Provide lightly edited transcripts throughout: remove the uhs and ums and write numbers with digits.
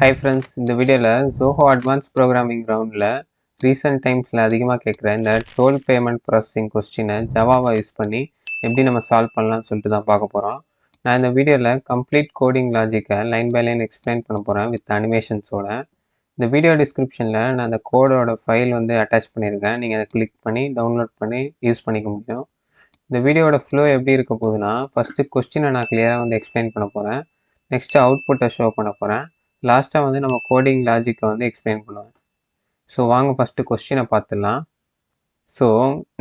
Hi friends, இந்த வீடியோவில் Zoho advance programming ரவுண்டில் ரீசெண்ட் டைம்ஸில் அதிகமாக கேட்குற இந்த டோல் பேமெண்ட் ப்ராசஸிங் கொஸ்டினை ஜவாவை யூஸ் பண்ணி எப்படி நம்ம சால்வ் பண்ணலாம்னு சொல்லிட்டு தான் பார்க்க போகிறோம். நான் இந்த வீடியோவில் கம்ப்ளீட் கோடிங் லாஜிக்கை லைன் பை லைன் எக்ஸ்பிளைன் பண்ண போகிறேன் வித் அனிமேஷன்ஸோட. இந்த வீடியோ டிஸ்கிரிப்ஷனில் நான் அந்த கோடோட ஃபைல் வந்து அட்டாச் பண்ணியிருக்கேன். நீங்கள் அதை கிளிக் பண்ணி டவுன்லோட் பண்ணி யூஸ் பண்ணிக்க முடியும். இந்த வீடியோட ஃப்ளோ எப்படி இருக்க போகுதுன்னா, ஃபஸ்ட்டு கொஸ்டினை நான் கிளியராக வந்து எக்ஸ்பிளைன் பண்ண போகிறேன். நெக்ஸ்ட்டு அவுட்புட்டை ஷோ பண்ண போகிறேன். லாஸ்ட்டாக வந்து நம்ம கோடிங் லாஜிக்கை வந்து எக்ஸ்பிளைன் பண்ணுவேன். ஸோ வாங்க ஃபஸ்ட்டு கொஸ்டினை பார்த்துடலாம். ஸோ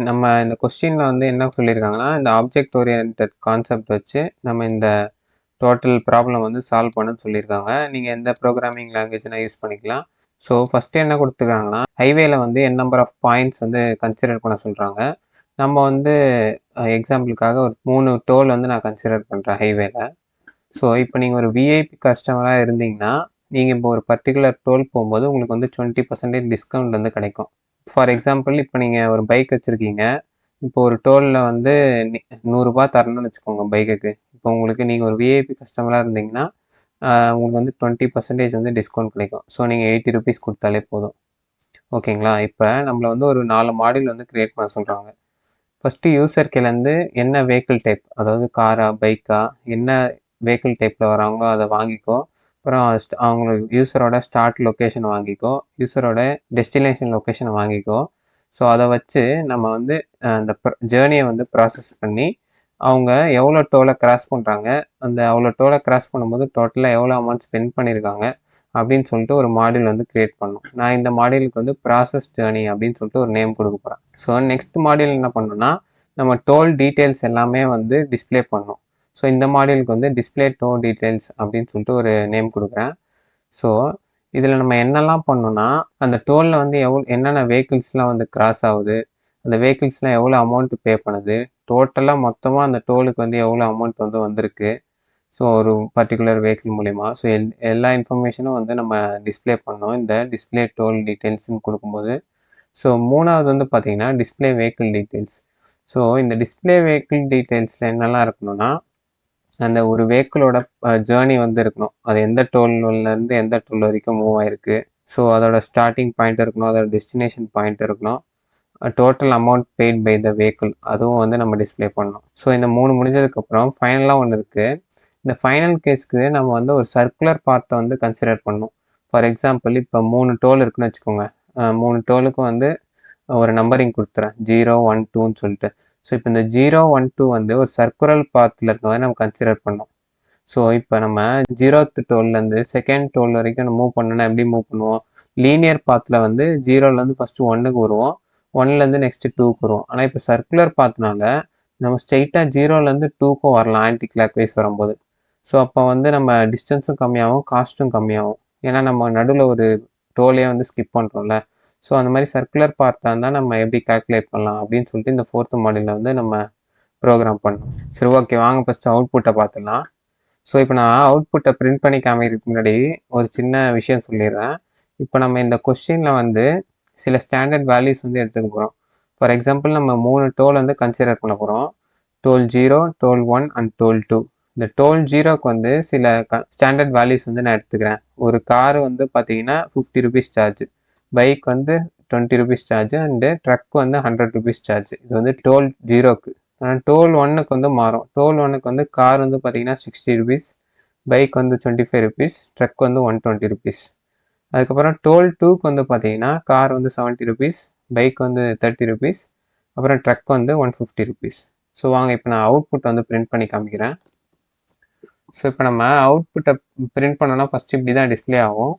நம்ம இந்த கொஸ்டினில் வந்து என்ன சொல்லியிருக்காங்கன்னா, இந்த ஆப்ஜெக்ட் ஓரியன்டட் கான்செப்ட் வச்சு நம்ம இந்த டோட்டல் ப்ராப்ளம் வந்து சால்வ் பண்ண சொல்லியிருக்காங்க. நீங்கள் எந்த ப்ரோக்ராமிங் லாங்குவேஜ்னா யூஸ் பண்ணிக்கலாம். ஸோ ஃபஸ்ட்டு என்ன கொடுத்துருக்காங்கன்னா, ஹைவேல வந்து என் நம்பர் ஆஃப் பாயிண்ட்ஸ் வந்து கன்சிடர் பண்ண சொல்கிறாங்க. நம்ம வந்து எக்ஸாம்பிளுக்காக ஒரு 3 டோல் வந்து நான் கன்சிடர் பண்ணுறேன் ஹைவேல. ஸோ இப்போ நீங்கள் ஒரு விஐபி கஸ்டமராக இருந்தீங்கன்னா, நீங்கள் இப்போ ஒரு பர்டிகுலர் டோல் போகும்போது உங்களுக்கு வந்து 20% டிஸ்கவுண்ட் வந்து கிடைக்கும். ஃபார் எக்ஸாம்பிள், இப்போ நீங்கள் ஒரு பைக் வச்சுருக்கீங்க. இப்போ ஒரு டோலில் வந்து ₹100 தரணும்னு வச்சுக்கோங்க பைக்குக்கு. இப்போ உங்களுக்கு நீங்கள் ஒரு விஐபி கஸ்டமராக இருந்தீங்கன்னா, உங்களுக்கு வந்து 20% வந்து டிஸ்கவுண்ட் கிடைக்கும். ஸோ நீங்கள் ₹80 கொடுத்தாலே போதும். ஓகேங்களா? இப்போ நம்மளை வந்து ஒரு 4 மாடியூல் வந்து க்ரியேட் பண்ண சொல்கிறாங்க. ஃபஸ்ட்டு யூசர் கீழேருந்து என்ன வெஹிக்கிள் டைப், அதாவது காரா, பைக்கா, என்ன வெஹிக்கிள் டைப்பில் வராங்களோ அதை வாங்கிக்கோ. அப்புறம் அவங்களுக்கு யூஸரோட ஸ்டார்ட் லொக்கேஷன் வாங்கிக்கோ, யூஸரோட டெஸ்டினேஷன் லொக்கேஷனை வாங்கிக்கோ. ஸோ அதை வச்சு நம்ம வந்து அந்த ஜேர்னியை வந்து ப்ராசஸ் பண்ணி அவங்க எவ்வளோ டோலை கிராஸ் பண்ணுறாங்க, அந்த அவ்வளோ டோலை கிராஸ் பண்ணும்போது டோட்டலாக எவ்வளோ அமௌண்ட் ஸ்பெண்ட் பண்ணியிருக்காங்க அப்படின்னு சொல்லிட்டு ஒரு மாடியூல் வந்து க்ரியேட் பண்ணணும். நான் இந்த மாடியூலுக்கு வந்து ப்ராசஸ் ஜேர்னி அப்படின்னு சொல்லிட்டு ஒரு நேம் கொடுக்க போகிறேன். ஸோ நெக்ஸ்ட் மாடியூல் என்ன பண்ணணும்னா, நம்ம டோல் டீட்டெயில்ஸ் எல்லாமே வந்து டிஸ்பிளே பண்ணணும். ஸோ இந்த மாடியூலுக்கு வந்து டிஸ்பிளே டோல் டீட்டெயில்ஸ் அப்படின்னு சொல்லிட்டு ஒரு நேம் கொடுக்குறேன். ஸோ இதில் நம்ம என்னெல்லாம் பண்ணணும்னா, அந்த டோலில் வந்து என்னென்ன வெஹிக்கிள்ஸ்லாம் வந்து கிராஸ் ஆகுது, அந்த வெஹிக்கிள்ஸ்லாம் எவ்வளோ அமௌண்ட்டு பே பண்ணுது, டோட்டலாக மொத்தமாக அந்த டோலுக்கு வந்து எவ்வளோ அமௌண்ட் வந்து வந்திருக்கு, ஸோ ஒரு பர்டிகுலர் வெஹிக்கிள் மூலிமா. ஸோ எல்லா இன்ஃபர்மேஷனும் வந்து நம்ம டிஸ்பிளே பண்ணோம் இந்த டிஸ்பிளே டோல் டீட்டெயில்ஸ்னு கொடுக்கும்போது. ஸோ 3வது வந்து பார்த்தீங்கன்னா டிஸ்பிளே வெஹிக்கிள் டீட்டெயில்ஸ். ஸோ இந்த டிஸ்பிளே வெஹிக்கிள் டீட்டெயில்ஸில் என்னெல்லாம் இருக்கணும்னா, அந்த ஒரு வெஹிக்கிளோட ஜேர்னி வந்து இருக்கணும். அது எந்த டோல்லேருந்து எந்த டோல் வரைக்கும் மூவ் ஆயிருக்கு. ஸோ அதோட ஸ்டார்டிங் பாயிண்ட் இருக்கணும், அதோட டெஸ்டினேஷன் பாயிண்ட் இருக்கணும், total amount paid by the vehicle அதுவும் வந்து நம்ம டிஸ்பிளே பண்ணணும். ஸோ இந்த 3 முடிஞ்சதுக்கப்புறம் ஃபைனலாக ஒன்று இருக்குது. இந்த ஃபைனல் கேஸ்க்கு நம்ம வந்து ஒரு சர்க்குலர் பார்த்தை வந்து கன்சிடர் பண்ணணும். ஃபார் எக்ஸாம்பிள், இப்போ 3 டோல் இருக்குன்னு வச்சுக்கோங்க. 3 டோலுக்கும் வந்து ஒரு நம்பரிங் கொடுத்துறேன், 0, 1, 2ன்னு சொல்லிட்டு. ஸோ இப்போ இந்த 0, 1, 2 வந்து ஒரு சர்க்குலர் பாத்தில் இருக்க மாதிரி நம்ம கன்சிடர் பண்ணோம். ஸோ இப்போ நம்ம 0th டோல்லேருந்து 2nd டோல் வரைக்கும் நம்ம மூவ் பண்ணோன்னா எப்படி மூவ் பண்ணுவோம்? லீனியர் பாத்தில் வந்து 0லேருந்து ஃபஸ்ட்டு 1க்கு வருவோம், 1லேருந்து நெக்ஸ்ட்டு 2க்கு வருவோம். ஆனால் இப்போ சர்க்குலர் பாத்னால நம்ம ஸ்ட்ரெயிட்டாக 0லேருந்து 2க்கும் வரலாம் ஆன்டி கிளாக் வைஸ் வரும்போது. ஸோ அப்போ வந்து நம்ம டிஸ்டன்ஸும் கம்மியாகும், காஸ்ட்டும் கம்மியாகும். ஏன்னா நம்ம நடுவில் ஒரு டோலே வந்து ஸ்கிப் பண்ணுறோம்ல. ஸோ அந்த மாதிரி சர்க்குலர் பார்ட்டாக இருந்தால் நம்ம எப்படி கால்குலேட் பண்ணலாம் அப்படின்னு சொல்லிட்டு இந்த 4th மாடியூலில் வந்து நம்ம ப்ரோக்ராம் பண்ணோம். சரி, ஓகே, வாங்க ஃபஸ்ட்டு அவுட்புட்டை பார்த்துடலாம். ஸோ இப்போ நான் அவுட்புட்டை பிரிண்ட் பண்ணி காமிக்கிறதுக்கு முன்னாடி ஒரு சின்ன விஷயம் சொல்லிடுறேன். இப்போ நம்ம இந்த கொஸ்டினில் வந்து சில ஸ்டாண்டர்ட் வேல்யூஸ் வந்து எடுத்துக்க போகிறோம். ஃபார் எக்ஸாம்பிள், நம்ம 3 டோல் வந்து கன்சிடர் பண்ண போகிறோம். Toll 0, toll 1 and toll 2. இந்த டோல் 0க்கு வந்து சில ஸ்டாண்டர்ட் வேல்யூஸ் வந்து நான் எடுத்துக்கிறேன். ஒரு காரு வந்து பார்த்தீங்கன்னா ₹50 சார்ஜ், பைக் வந்து ₹20 சார்ஜ் அண்டு ட்ரக் வந்து ₹100 சார்ஜ். இது வந்து டோல் 0க்கு. ஆனால் டோல் 1க்கு வந்து மாறும். டோல் 1க்கு வந்து கார் வந்து பார்த்தீங்கன்னா ₹60, பைக் வந்து ₹25, ட்ரக் வந்து ₹120. அதுக்கப்புறம் டோல் 2க்கு வந்து பார்த்தீங்கன்னா கார் வந்து ₹70, பைக் வந்து ₹30, அப்புறம் ட்ரக் வந்து ₹150. ஸோ வாங்க இப்போ நான் அவுட்புட் வந்து பிரிண்ட் பண்ணி காமிக்கிறேன். ஸோ இப்போ நம்ம அவுட்புட்டை பிரிண்ட் பண்ணோன்னா ஃபஸ்ட்டு இப்படி தான் டிஸ்பிளே ஆகும்.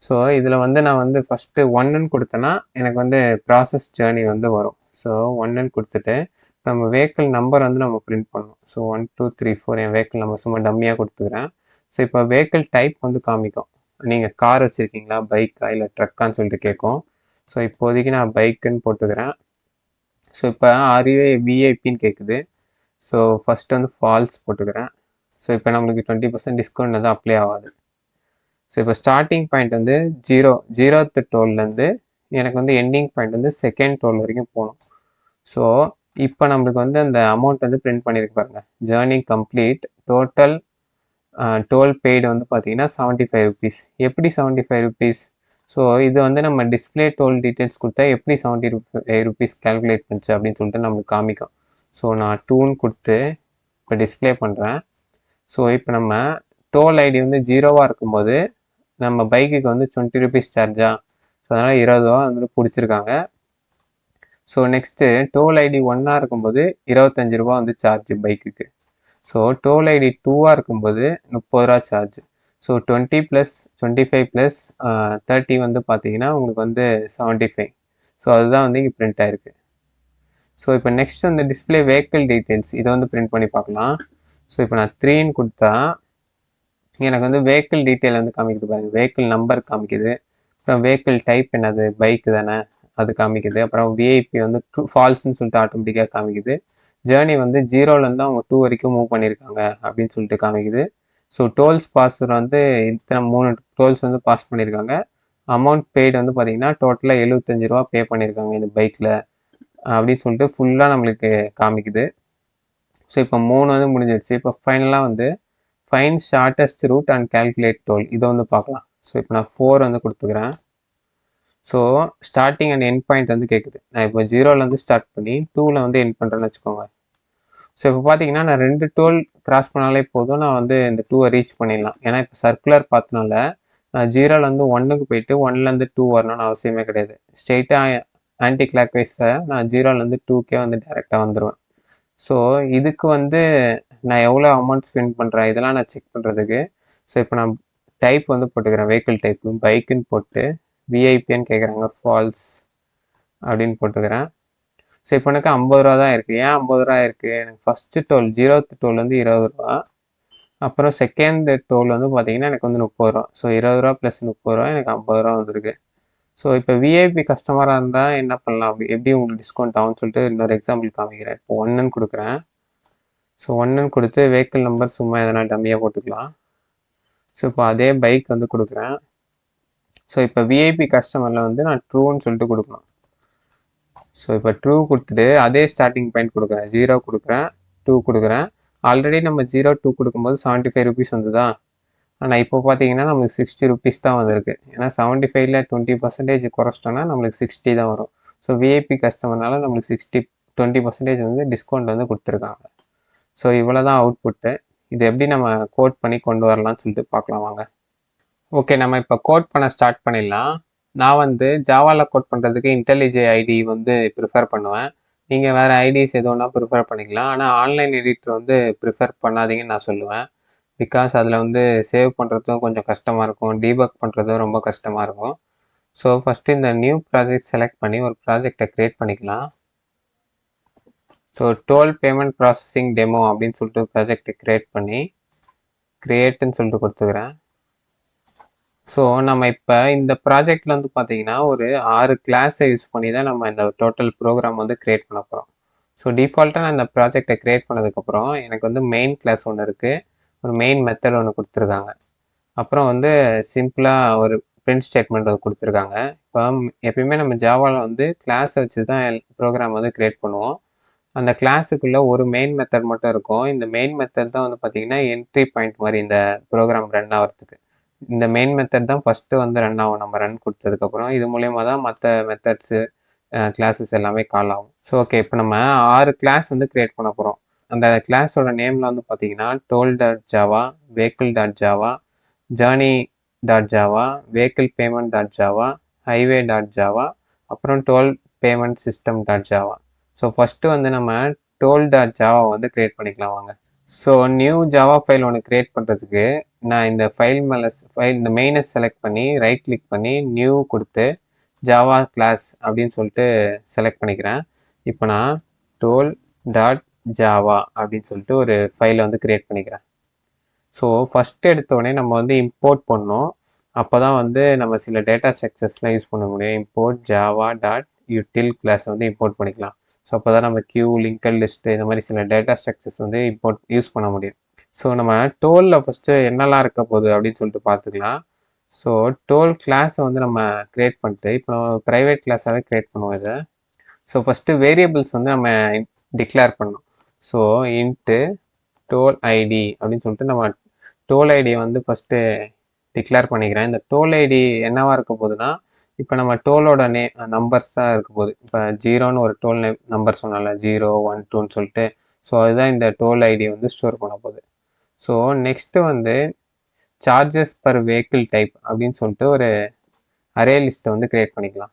ஸோ இதில் வந்து நான் வந்து ஃபஸ்ட்டு 1ன்னு கொடுத்தேன்னா எனக்கு வந்து ப்ராசஸ் ஜேர்னி வந்து வரும். ஸோ 1ன்னு கொடுத்துட்டு நம்ம வெஹிக்கிள் நம்பர் வந்து நம்ம பிரிண்ட் பண்ணணும். ஸோ 1, 2, 3, 4 என் வெஹிக்கிள் நம்பர் சும்மா டம்மியாக கொடுத்துக்கிறேன். ஸோ இப்போ வெஹிக்கிள் டைப் வந்து காமிக்கும். நீங்கள் கார் வச்சுருக்கீங்களா, பைக்கா இல்லை ட்ரக்கான்னு சொல்லிட்டு கேட்கும். ஸோ இப்போதைக்கு நான் பைக்குன்னு போட்டுக்கிறேன். ஸோ இப்போ ஆர்யூஏ விஐபின்னு கேட்குது. ஸோ ஃபஸ்ட்டு வந்து ஃபால்ஸ் போட்டுக்கிறேன். ஸோ இப்போ நம்மளுக்கு 20% டிஸ்கவுண்ட் வந்து அப்ளை ஆகாது. ஸோ இப்போ ஸ்டார்டிங் பாயிண்ட் வந்து 0th டோல்லேருந்து எனக்கு வந்து எண்டிங் பாயிண்ட் வந்து 2nd டோல் வரைக்கும் போகணும். ஸோ இப்போ நம்மளுக்கு வந்து அந்த அமௌண்ட் வந்து பிரிண்ட் பண்ணியிருக்கு பாருங்க. Journey complete, total toll paid வந்து பார்த்தீங்கன்னா 75 ருபீஸ். எப்படி 75 ருபீஸ்? ஸோ இது வந்து நம்ம டிஸ்பிளே டோல் டீட்டெயில்ஸ் கொடுத்தா எப்படி 75 ருபீஸ் கால்குலேட் பண்ணுச்சு அப்படின்னு சொல்லிட்டு நம்மளுக்கு காமிக்கும். ஸோ நான் 2ன்னு கொடுத்து இப்போ டிஸ்பிளே பண்ணுறேன். ஸோ இப்போ நம்ம டோல் ஐடி வந்து 0வாக இருக்கும்போது நம்ம பைக்குக்கு வந்து 20 ருபீஸ் சார்ஜா, ஸோ அதனால் 20 ரூபா வந்து பிடிச்சிருக்காங்க. ஸோ நெக்ஸ்ட்டு டோல் ஐடி 1ஆக இருக்கும்போது 25 ரூபா வந்து சார்ஜ் பைக்குக்கு. ஸோ டோல் ஐடி 2ஆக இருக்கும்போது 30 ரூபா சார்ஜ். ஸோ 20 + 25 + 30 வந்து பார்த்தீங்கன்னா உங்களுக்கு வந்து 75. ஸோ அதுதான் வந்து இங்கே பிரிண்ட் ஆயிருக்கு. ஸோ இப்போ நெக்ஸ்ட் வந்து டிஸ்பிளே வெஹிக்கிள் டீட்டெயில்ஸ் இதை வந்து பிரிண்ட் பண்ணி பார்க்கலாம். ஸோ இப்போ நான் 3ன்னு கொடுத்தா எனக்கு வந்து வெஹிக்கிள் டீட்டெயில் வந்து காமிக்குது பாருங்கள். வெஹிக்கிள் நம்பர் காமிக்குது. அப்புறம் வெஹிக்கிள் டைப் என்னது, பைக்கு தானே, அது காமிக்குது. அப்புறம் விஐபி வந்து ஃபால்ஸ்ன்னு சொல்லிட்டு ஆட்டோமேட்டிக்காக காமிக்குது. ஜேர்னி வந்து 0லேருந்து அவங்க 2 வரைக்கும் மூவ் பண்ணியிருக்காங்க அப்படின்னு சொல்லிட்டு காமிக்குது. ஸோ டோல்ஸ் பாஸ் வந்து இத்தனை 3 டோல்ஸ் வந்து பாஸ் பண்ணியிருக்காங்க. அமௌண்ட் பெய்டு வந்து பார்த்தீங்கன்னா டோட்டலாக 75 ரூபா பே பண்ணியிருக்காங்க இந்த பைக்கில் அப்படின்னு சொல்லிட்டு ஃபுல்லாக நம்மளுக்கு காமிக்குது. ஸோ இப்போ 3 வந்து முடிஞ்சிருச்சு. இப்போ ஃபைனலாக வந்து find shortest route and calculate toll இதை வந்து பார்க்கலாம். ஸோ இப்போ நான் 4 வந்து கொடுத்துக்கிறேன். So starting and end point வந்து கேட்குது. நான் இப்போ 0லேருந்து ஸ்டார்ட் பண்ணி 2ல் வந்து எண்ட் பண்ணுறேன்னு வச்சுக்கோங்க. ஸோ இப்போ பார்த்தீங்கன்னா நான் 2 டோல் கிராஸ் பண்ணாலே போதும், நான் வந்து இந்த 2வை ரீச் பண்ணிடலாம். ஏன்னா இப்போ சர்க்குலர் பார்த்தனால நான் 0லேருந்து 1க்கு போயிட்டு 1லேருந்து 2 வரணும்னு அவசியமே கிடையாது. ஸ்ட்ரெயிட்டாக ஆன்டி கிளாக் வைஸில் நான் 0லேருந்து 2கே வந்து டேரெக்டாக வந்துடுவேன். ஸோ இதுக்கு வந்து நான் எவ்வளோ அமௌண்ட் ஸ்பெண்ட் பண்ணுறேன் இதெல்லாம் நான் செக் பண்ணுறதுக்கு. ஸோ இப்போ நான் டைப் வந்து போட்டுக்கிறேன். வெஹிக்கிள் டைப்பு பைக்குன்னு போட்டு விஐபின்னு கேட்குறாங்க, ஃபால்ஸ் அப்படின்னு போட்டுக்கிறேன். ஸோ இப்போ எனக்கு 50 ரூபா தான் இருக்குது. ஏன் 50 ரூபா இருக்குது? எனக்கு ஃபஸ்ட்டு டோல் 0th டோல் வந்து 20 ரூபா. அப்புறம் செகண்ட் டோல் வந்து பார்த்தீங்கன்னா எனக்கு வந்து 30 ரூபா. ஸோ 20 ரூபா + 30 ரூபா எனக்கு 50 ரூபா வந்திருக்கு. ஸோ இப்போ விஐபி கஸ்டமராக இருந்தால் என்ன பண்ணலாம், அப்படி எப்படி உங்களுக்கு டிஸ்கவுண்ட் ஆகும்னு சொல்லிட்டு இன்னொரு எக்ஸாம்பிள் காமிக்கிறேன். இப்போ 1ன்னு கொடுக்குறேன். ஸோ 1ன்னு கொடுத்து வெஹிக்கிள் நம்பர் சும்மா எதனா டம்மியாக போட்டுக்கலாம். ஸோ இப்போ அதே பைக் வந்து கொடுக்குறேன். ஸோ இப்போ விஐபி கஸ்டமரில் வந்து நான் ட்ரூன்னு சொல்லிட்டு கொடுக்கணும். ஸோ இப்போ ட்ரூ கொடுத்துட்டு அதே ஸ்டார்டிங் பாயிண்ட் கொடுக்குறேன். 0 கொடுக்குறேன், 2 கொடுக்குறேன். ஆல்ரெடி நம்ம 0, 2 கொடுக்கும்போது 75 ருபீஸ் வந்துதா. ஆனால் இப்போ பார்த்தீங்கன்னா நம்மளுக்கு 60 ருபீஸ் தான் வந்திருக்கு. ஏன்னா 75ல் 20% குறைச்சிட்டோன்னா நம்மளுக்கு 60 தான் வரும். ஸோ விஐபி கஸ்டமர்னால நம்மளுக்கு 20% வந்து டிஸ்கவுண்ட் வந்து கொடுத்துருக்காங்க. ஸோ இவ்வளோ தான் அவுட்புட்டு. இது எப்படி நம்ம கோட் பண்ணி கொண்டு வரலாம்னு சொல்லிட்டு பார்க்கலாம் வாங்க. ஓகே, நம்ம இப்போ கோட் பண்ண ஸ்டார்ட் பண்ணிடலாம். நான் வந்து ஜாவாவில் கோட் பண்ணுறதுக்கு இன்டெலிஜே ஐடி வந்து ப்ரிஃபர் பண்ணுவேன். நீங்கள் வேறு ஐடிஸ் எதுவும்னா ப்ரிஃபர் பண்ணிக்கலாம். ஆனால் ஆன்லைன் எடிட்டர் வந்து ப்ரிஃபர் பண்ணாதீங்கன்னு நான் சொல்லுவேன். பிகாஸ் அதில் வந்து சேவ் பண்ணுறதும் கொஞ்சம் கஷ்டமாக இருக்கும், டீபக் பண்ணுறதும் ரொம்ப கஷ்டமாக இருக்கும். ஸோ ஃபஸ்ட்டு இந்த நியூ ப்ராஜெக்ட் செலக்ட் பண்ணி ஒரு ப்ராஜெக்டை க்ரியேட் பண்ணிக்கலாம். So toll payment processing demo அப்படின்னு சொல்லிட்டு ப்ராஜெக்டை க்ரியேட் பண்ணி க்ரியேட்டுன்னு சொல்லிட்டு கொடுத்துக்கிறேன். ஸோ நம்ம இப்போ இந்த ப்ராஜெக்டில் வந்து பார்த்தீங்கன்னா ஒரு 6 கிளாஸை யூஸ் பண்ணி தான் நம்ம இந்த டோட்டல் ப்ரோக்ராம் வந்து க்ரியேட் பண்ண போகிறோம். ஸோ டிஃபால்ட்டாக நான் இந்த ப்ராஜெக்டை க்ரியேட் பண்ணதுக்கப்புறம் எனக்கு வந்து மெயின் கிளாஸ் ஒன்று இருக்குது, ஒரு மெயின் மெத்தட் ஒன்று கொடுத்துருக்காங்க. அப்புறம் வந்து சிம்பிளாக ஒரு பிரிண்ட் ஸ்டேட்மெண்ட் வந்து கொடுத்துருக்காங்க. இப்போ எப்பயுமே நம்ம ஜாவாவில் வந்து கிளாஸை வச்சு தான் ப்ரோக்ராம் வந்து க்ரியேட் பண்ணுவோம். அந்த கிளாஸுக்குள்ளே ஒரு மெயின் மெத்தட் மட்டும் இருக்கும். இந்த மெயின் மெத்தட் தான் வந்து பார்த்தீங்கன்னா என்ட்ரி பாயிண்ட் மாதிரி இந்த ப்ரோக்ராம் ரன் ஆகிறதுக்கு. இந்த மெயின் மெத்தட் தான் ஃபஸ்ட்டு வந்து ரன் ஆகும் நம்ம ரன் கொடுத்ததுக்கப்புறம். இது மூலயமா தான் மற்ற மெத்தட்ஸு கிளாஸஸ் எல்லாமே கால் ஆகும். ஸோ ஓகே, இப்போ நம்ம 6 கிளாஸ் வந்து க்ரியேட் பண்ண போகிறோம். அந்த கிளாஸோட நேமில் வந்து பார்த்தீங்கன்னா toll.java, vehicle.java, journey.java, vehicle payment.java, highway.java, அப்புறம் toll payment system.java. So first வந்து நம்ம toll.java வந்து க்ரியேட் பண்ணிக்கலாம் வாங்க. ஸோ நியூ ஜாவா ஃபைல் ஒன்று க்ரியேட் பண்ணுறதுக்கு நான் இந்த ஃபைல் மேலே இந்த மெயினை செலக்ட் பண்ணி ரைட் கிளிக் பண்ணி நியூ கொடுத்து ஜாவா கிளாஸ் அப்படின்னு சொல்லிட்டு செலக்ட் பண்ணிக்கிறேன். இப்போ நான் toll.java அப்படின்னு சொல்லிட்டு ஒரு ஃபைலை வந்து க்ரியேட் பண்ணிக்கிறேன். ஸோ ஃபஸ்ட்டு எடுத்தோடனே நம்ம வந்து இம்போர்ட் பண்ணணும். அப்போ தான் வந்து நம்ம சில டேட்டா ஸ்ட்ரக்சர்ஸ்லாம் யூஸ் பண்ண முடியும். இம்போர்ட் java.util கிளாஸ் வந்து இம்போர்ட் பண்ணிக்கலாம். ஸோ அப்போ தான் நம்ம கியூ, லிங்கர் லிஸ்ட்டு இந்த மாதிரி சில டேட்டா ஸ்ட்ரக்சர்ஸ் வந்து இம்போர்ட் யூஸ் பண்ண முடியும். ஸோ நம்ம டோலில் ஃபஸ்ட்டு என்னெல்லாம் இருக்க போகுது அப்படின்னு சொல்லிட்டு பார்த்துக்கலாம். ஸோ டோல் கிளாஸை வந்து நம்ம க்ரியேட் பண்ணிட்டு இப்போ நம்ம ப்ரைவேட் கிளாஸாகவே க்ரியேட் பண்ணுவோம் இதை. ஸோ ஃபஸ்ட்டு வேரியபிள்ஸ் வந்து நம்ம டிக்ளேர் பண்ணணும். ஸோ இன்ட்டு டோல் ஐடி அப்படின்னு சொல்லிட்டு நம்ம டோல் ஐடியை வந்து ஃபஸ்ட்டு டிக்ளேர் பண்ணிக்கிறேன். இந்த டோல் ஐடி என்னவா இருக்க போகுதுன்னா, இப்போ நம்ம டோலோட நம்பர்ஸ் தான் இருக்க போகுது. இப்போ 0ன்னு ஒரு டோல் நம்பர் சொன்னோம்ல, 0, 1, 2ன்னு சொல்லிட்டு. ஸோ அதுதான் இந்த டோல் ஐடி வந்து ஸ்டோர் பண்ண போகுது. ஸோ நெக்ஸ்ட்டு வந்து சார்ஜஸ் பர் வெஹிக்கிள் டைப் அப்படின்னு சொல்லிட்டு ஒரு அரே லிஸ்ட்டை வந்து கிரியேட் பண்ணிக்கலாம்.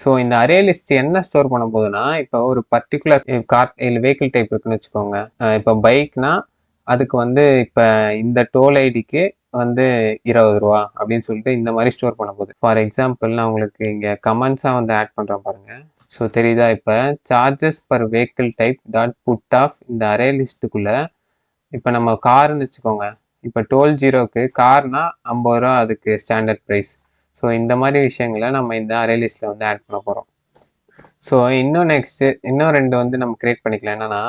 ஸோ இந்த அரே லிஸ்ட் என்ன ஸ்டோர் பண்ண போகுதுன்னா, இப்போ ஒரு பர்டிகுலர் கார் இல்லை வெஹிக்கிள் டைப் இருக்குன்னு வச்சுக்கோங்க. இப்போ பைக்னா அதுக்கு வந்து இப்போ இந்த டோல் ஐடிக்கு வந்து 20 ரூபா அப்படின்னு சொல்லிட்டு இந்த மாதிரி ஸ்டோர் பண்ண போகுது. ஃபார் எக்ஸாம்பிள் நான் உங்களுக்கு இங்கே கமெண்ட்ஸாக வந்து ஆட் பண்ணுறேன் பாருங்க. ஸோ தெரியுதா, இப்போ charges per vehicle type dot put of இந்த அரே லிஸ்ட்டுக்குள்ளே இப்போ நம்ம காருன்னு வச்சுக்கோங்க. இப்போ டோல் 0க்கு கார்னா 50 ரூபா அதுக்கு ஸ்டாண்டர்ட் ப்ரைஸ். ஸோ இந்த மாதிரி விஷயங்களை நம்ம இந்த அரே லிஸ்ட்டில் வந்து ஆட் பண்ண போகிறோம். ஸோ இன்னும் 2 வந்து நம்ம கிரியேட் பண்ணிக்கலாம். என்னன்னா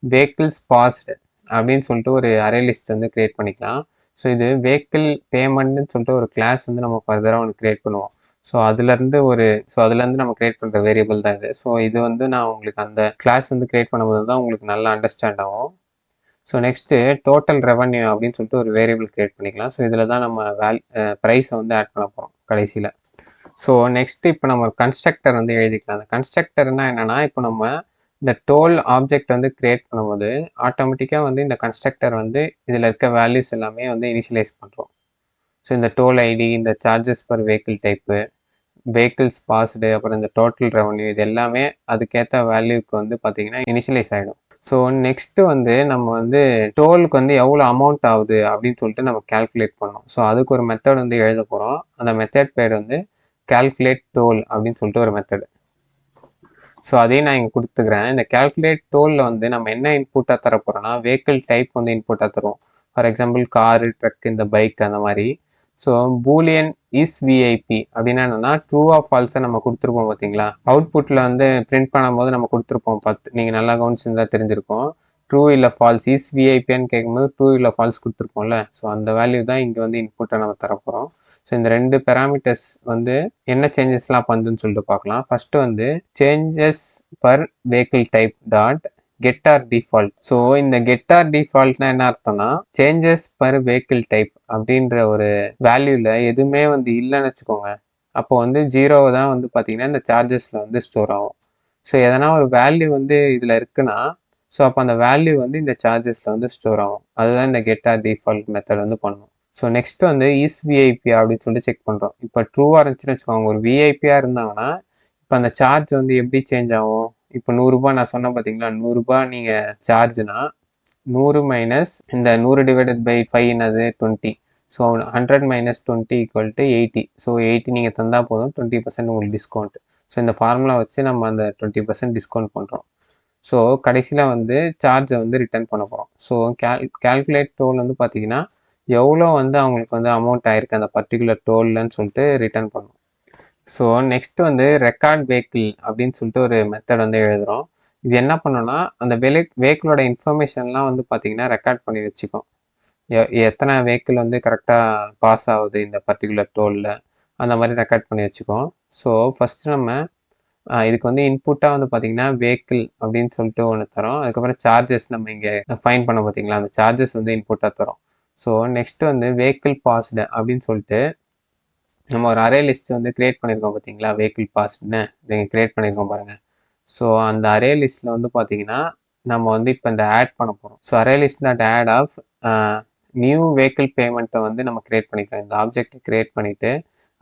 வெஹிக்கிள்ஸ் பாஸ்டு அப்படின்னு சொல்லிட்டு ஒரு அரே லிஸ்ட் வந்து கிரியேட் பண்ணிக்கலாம். ஸோ இது வெஹிக்கிள் பேமெண்ட்னு சொல்லிட்டு ஒரு கிளாஸ் வந்து நம்ம ஃபர்தராக ஒன்று கிரியேட் பண்ணுவோம். ஸோ அதுலேருந்து நம்ம கிரியேட் பண்ணுற வேரியபிள் தான் இது. ஸோ இது வந்து நான் உங்களுக்கு அந்த கிளாஸ் வந்து கிரியேட் பண்ணும்போது தான் உங்களுக்கு நல்லா அண்டர்ஸ்டாண்ட் ஆகும். ஸோ நெக்ஸ்ட்டு டோட்டல் ரெவன்யூ அப்படின்னு சொல்லிட்டு ஒரு வேரியபிள் கிரியேட் பண்ணிக்கலாம். ஸோ இதில் தான் நம்ம ப்ரைஸை வந்து ஆட் பண்ண போகிறோம் கடைசியில். ஸோ நெக்ஸ்ட்டு இப்போ நம்ம கன்ஸ்ட்ரக்டர் வந்து எழுதிக்கலாம். அந்த கன்ஸ்ட்ரக்டர்னா என்னென்னா, இப்போ நம்ம இந்த டோல் ஆப்ஜெக்ட் வந்து கிரியேட் பண்ணும்போது ஆட்டோமேட்டிக்காக வந்து இந்த கன்ஸ்ட்ரக்டர் வந்து இதில் இருக்க வேல்யூஸ் எல்லாமே வந்து இனிஷியலைஸ் பண்ணுறோம். ஸோ இந்த டோல் ஐடி, இந்த charges per vehicle type, vehicles passed, அப்புறம் இந்த டோட்டல் ரெவன்யூ, இது எல்லாமே அதுக்கேற்ற வேல்யூக்கு வந்து பார்த்திங்கன்னா இனிஷியலைஸ் ஆகிடும். ஸோ நெக்ஸ்ட்டு வந்து நம்ம வந்து டோலுக்கு வந்து எவ்வளோ அமௌண்ட் ஆகுது அப்படின்னு சொல்லிட்டு நம்ம கேல்குலேட் பண்ணோம். ஸோ அதுக்கு ஒரு மெத்தட் வந்து எழுத போகிறோம். அந்த மெத்தட் பேர் வந்து கால்குலேட் டோல் அப்படின்னு சொல்லிட்டு ஒரு மெத்தடு. ஸோ அதையும் நான் இங்கே கொடுத்துக்கிறேன். இந்த கால்குலேட் டோலில் வந்து நம்ம என்ன இன்புட்டாக தர போகிறோம்னா, வெஹிக்கிள் டைப் வந்து இன்புட்டாக தருவோம். ஃபார் எக்ஸாம்பிள் காரு, ட்ரக், இந்த பைக் அந்த மாதிரி. ஸோ பூலியன் இஸ் விஐபி அப்படின்னா என்னன்னா, ட்ரூ ஆஃப் ஃபால்ஸை நம்ம கொடுத்துருப்போம் பார்த்தீங்களா. அவுட்புட்டில் வந்து பிரிண்ட் பண்ணும்போது நம்ம கொடுத்துருப்போம். நீங்கள் நல்லா கவனிச்சிருந்தா தெரிஞ்சிருக்கும். ட்ரூ இல்லை ஃபால்ஸ், இஸ் விஐபின்னு கேட்கும்போது ட்ரூ இல்லை ஃபால்ஸ் கொடுத்துருப்போம்ல. ஸோ அந்த வேல்யூ தான் இங்கே வந்து இன்புட்டை நம்ம தரப்போகிறோம். ஸோ இந்த 2 பேராமீட்டர்ஸ் வந்து என்ன சேஞ்சஸ்லாம் பண்ணுதுன்னு சொல்லிட்டு பார்க்கலாம். ஃபஸ்ட்டு வந்து changes per vehicle type dot get or default. So இந்த கெட்டார் டிஃபால்ட்னா என்ன அர்த்தம்னா, சேஞ்சஸ் பர் வெஹிக்கிள் டைப் அப்படின்ற ஒரு வேல்யூவில் எதுவுமே வந்து இல்லைன்னு வச்சுக்கோங்க. அப்போ வந்து 0 தான் வந்து பார்த்தீங்கன்னா இந்த சார்ஜஸில் வந்து ஸ்டோர் ஆகும். ஸோ எதனா ஒரு வேல்யூ வந்து இதில் இருக்குன்னா, ஸோ அப்போ அந்த வேல்யூ வந்து இந்த சார்ஜஸில் வந்து ஸ்டோர் ஆகும். அதுதான் இந்த கெட்டார் டிஃபால்ட் மெத்தட் வந்து பண்ணும். ஸோ நெக்ஸ்ட் வந்து இஸ் விஐபி அப்படின்னு சொல்லிட்டு செக் பண்ணுறோம். இப்போ ட்ரூவாக இருந்துச்சுன்னு வச்சுக்கோங்க, ஒரு விஐபியாக இருந்தாங்கன்னா இப்போ அந்த சார்ஜ் வந்து எப்படி சேஞ்ச் ஆகும். இப்போ 100 ரூபாய் நான் சொன்னேன் பார்த்தீங்களா, 100 ரூபாய் நீங்கள் சார்ஜ்னா 100 மைனஸ் இந்த 100 டிவைடட் பை 5 என்னது 20. So 100 minus 20 equal to 80. So 80 நீங்கள் தந்தால் போதும், 20% உங்களுக்கு டிஸ்கவுண்ட். ஸோ இந்த ஃபார்முலா வச்சு நம்ம அந்த 20% டிஸ்கவுண்ட் பண்ணுறோம். ஸோ கடைசியில் வந்து சார்ஜை வந்து ரிட்டர்ன் பண்ண போகிறோம். ஸோ கால்குலேட் டோல் வந்து பார்த்தீங்கன்னா எவ்வளோ வந்து அவங்களுக்கு வந்து அமௌண்ட் ஆயிருக்கு அந்த பர்டிகுலர் டோல்லன்னு சொல்லிட்டு ரிட்டர்ன் பண்ணும். ஸோ நெக்ஸ்ட் வந்து ரெக்கார்ட் வெஹிக்கிள் அப்படின்னு சொல்லிட்டு ஒரு மெத்தட் வந்து எழுதுகிறோம். இது என்ன பண்ணோன்னா, அந்த வெஹிக்கிளோட இன்ஃபர்மேஷன்லாம் வந்து பார்த்தீங்கன்னா ரெக்கார்ட் பண்ணி வச்சுக்கோம். எத்தனை வெஹிக்கிள் வந்து கரெக்டாக பாஸ் ஆகுது இந்த பர்டிகுலர் டோலில், அந்த மாதிரி ரெக்கார்ட் பண்ணி வச்சுக்கோம். ஸோ ஃபஸ்ட்டு நம்ம இதுக்கு வந்து இன்புட்டாக வந்து பார்த்தீங்கன்னா வெஹிக்கிள் அப்படின்னு சொல்லிட்டு ஒன்று தரோம். அதுக்கப்புறம் சார்ஜஸ் நம்ம இங்கே ஃபைன் பண்ண பார்த்தீங்களா, அந்த சார்ஜஸ் வந்து இன்புட்டாக தரோம். ஸோ நெக்ஸ்ட்டு வந்து வெஹிக்கிள் பாஸ்டு அப்படின்னு சொல்லிட்டு நம்ம ஒரு அரே லிஸ்ட் வந்து கிரியேட் பண்ணியிருக்கோம் பார்த்தீங்களா, வெஹிக்கிள் பாஸ்ட்னு நீங்கள் கிரியேட் பண்ணியிருக்கோம் பாருங்கள். ஸோ அந்த அரே லிஸ்ட்டில் வந்து பார்த்தீங்கன்னா நம்ம வந்து இப்போ இந்த ஆட் பண்ண போகிறோம். So array list that add of new vehicle பேமெண்ட்டை வந்து நம்ம கிரியேட் பண்ணிக்கிறோம். இந்த ஆப்ஜெக்ட் கிரியேட் பண்ணிவிட்டு